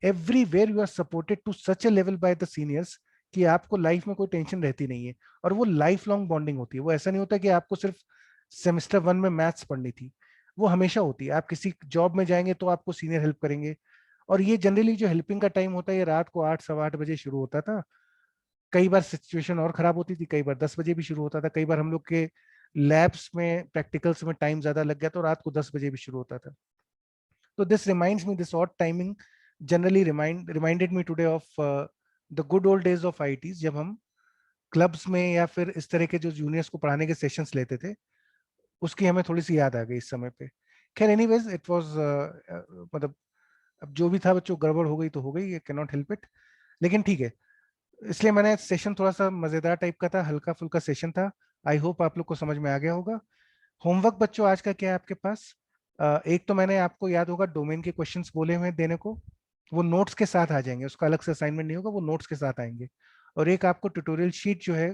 Everywhere you are supported to such a level by the seniors कि आपको लाइफ में कोई टेंशन रहती नहीं है. और वो लाइफ लॉन्ग बॉन्डिंग होती है. वो ऐसा नहीं होता कि आपको सिर्फ सेमेस्टर 1 में मैथ्स पढ़नी थी, वो हमेशा होती है. आप किसी जॉब में जाएंगे तो आपको सीनियर हेल्प करेंगे. और ये जनरली जो हेल्पिंग का टाइम होता है, ये रात को 8, 8:15 बजे शुरू होता था. कई बार सिचुएशन और खराब होती थी, कई बार 10 बजे भी शुरू होता था. कई बार हम लोग के लैब्स में, प्रैक्टिकल्स में टाइम ज्यादा लग गया तो रात को 10 बजे भी शुरू होता था. तो this reminds me, this odd timing generally reminded me today of the good old days of ITs, जब हम क्लब्स में या फिर इस तरह के जो जूनियर्स को पढ़ाने के सेशंस लेते थे, उसकी हमें थोड़ी सी याद आ गई इस समय पे। खैर एनीवेज इट वाज मतलब अब जो भी था बच्चों, गड़बड़ हो गई तो हो गई, ये कैन नॉट हेल्प इट, लेकिन ठीक है। इसलिए मैंने सेशन थोड़ा सा मजेदार टाइप का था, हल्का फुल्का सेशन था। आई होप आप लोग को समझ में आ गया होगा। होमवर्क बच्चों आज का क्या है आपके पास? एक तो मैंने आपको याद होगा डोमेन के क्वेश्चंस बोले हुए हैं देने को, वो नोट्स के साथ आ जाएंगे, उसका अलग से असाइनमेंट नहीं होगा, वो नोट्स के साथ आएंगे। और एक आपको ट्यूटोरियल शीट जो है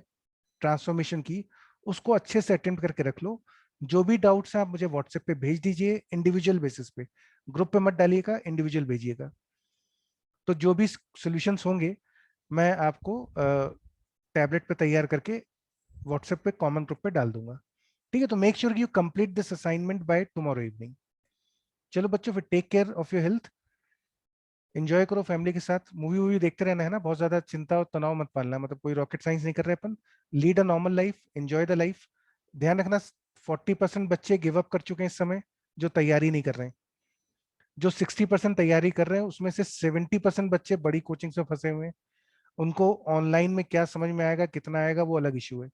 ट्रांसफॉर्मेशन की, उसको अच्छे से अटेम्प्ट करके रख लो। जो भी डाउट्स हैं आप मुझे व्हाट्सएप पे भेज दीजिए इंडिविजुअल बेसिस पे, ग्रुप पे मत डालिएगा, इंडिविजुअल भेजिएगा। तो जो भी सॉल्यूशंस होंगे मैं आपको टैबलेट पे तैयार करके व्हाट्सएप पे कॉमन ग्रुप पे डाल दूंगा। ठीक है, तो make sure you complete this assignment by tomorrow evening. चलो बच्चों, फिर take care of your health, enjoy करो फैमिली के साथ, मूवी वूवी देखते रहना है ना, बहुत ज्यादा चिंता और तनाव मत पालना, मतलब कोई रॉकेट साइंस नहीं कर रहे अपन। Lead a normal life, enjoy the life. ध्यान रखना 40% बच्चे गिव अप कर चुके हैं इस समय, जो तैयारी नहीं कर रहे हैं। जो 60% तैयारी कर रहे हैं उसमें से 70% बच्चे बड़ी कोचिंग से फंसे हुए हैं। उनको ऑनलाइन में क्या समझ में आएगा, कितना आएगा, वो अलग इशू है।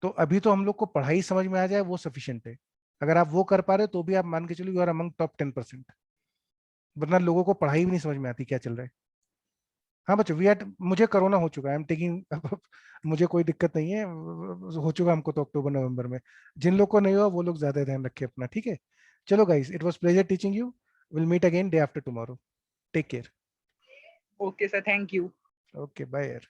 तो अभी तो हम लोग को पढ़ाई समझ में आ जाए वो सफिशियंट है। अगर आप वो कर पा रहे हो तो भी आप मान के चलो यू आर अमंग टॉप 10%। वरना लोगों को पढ़ाई भी नहीं समझ में आती क्या चल रहा है। हाँ बच्चों, वी आर, मुझे कोरोना हो चुका है, आई एम टेकिंग मुझे कोई दिक्कत नहीं है, हो चुका हमको तो अक्टूबर नवंबर में। जिन लोग को नहीं हुआ वो लोग ज्यादा ध्यान रखे अपना, ठीक है। चलो guys, it was pleasure teaching you. Will meet again day after tomorrow. Take care. Okay sir, thank you. Okay bye यार।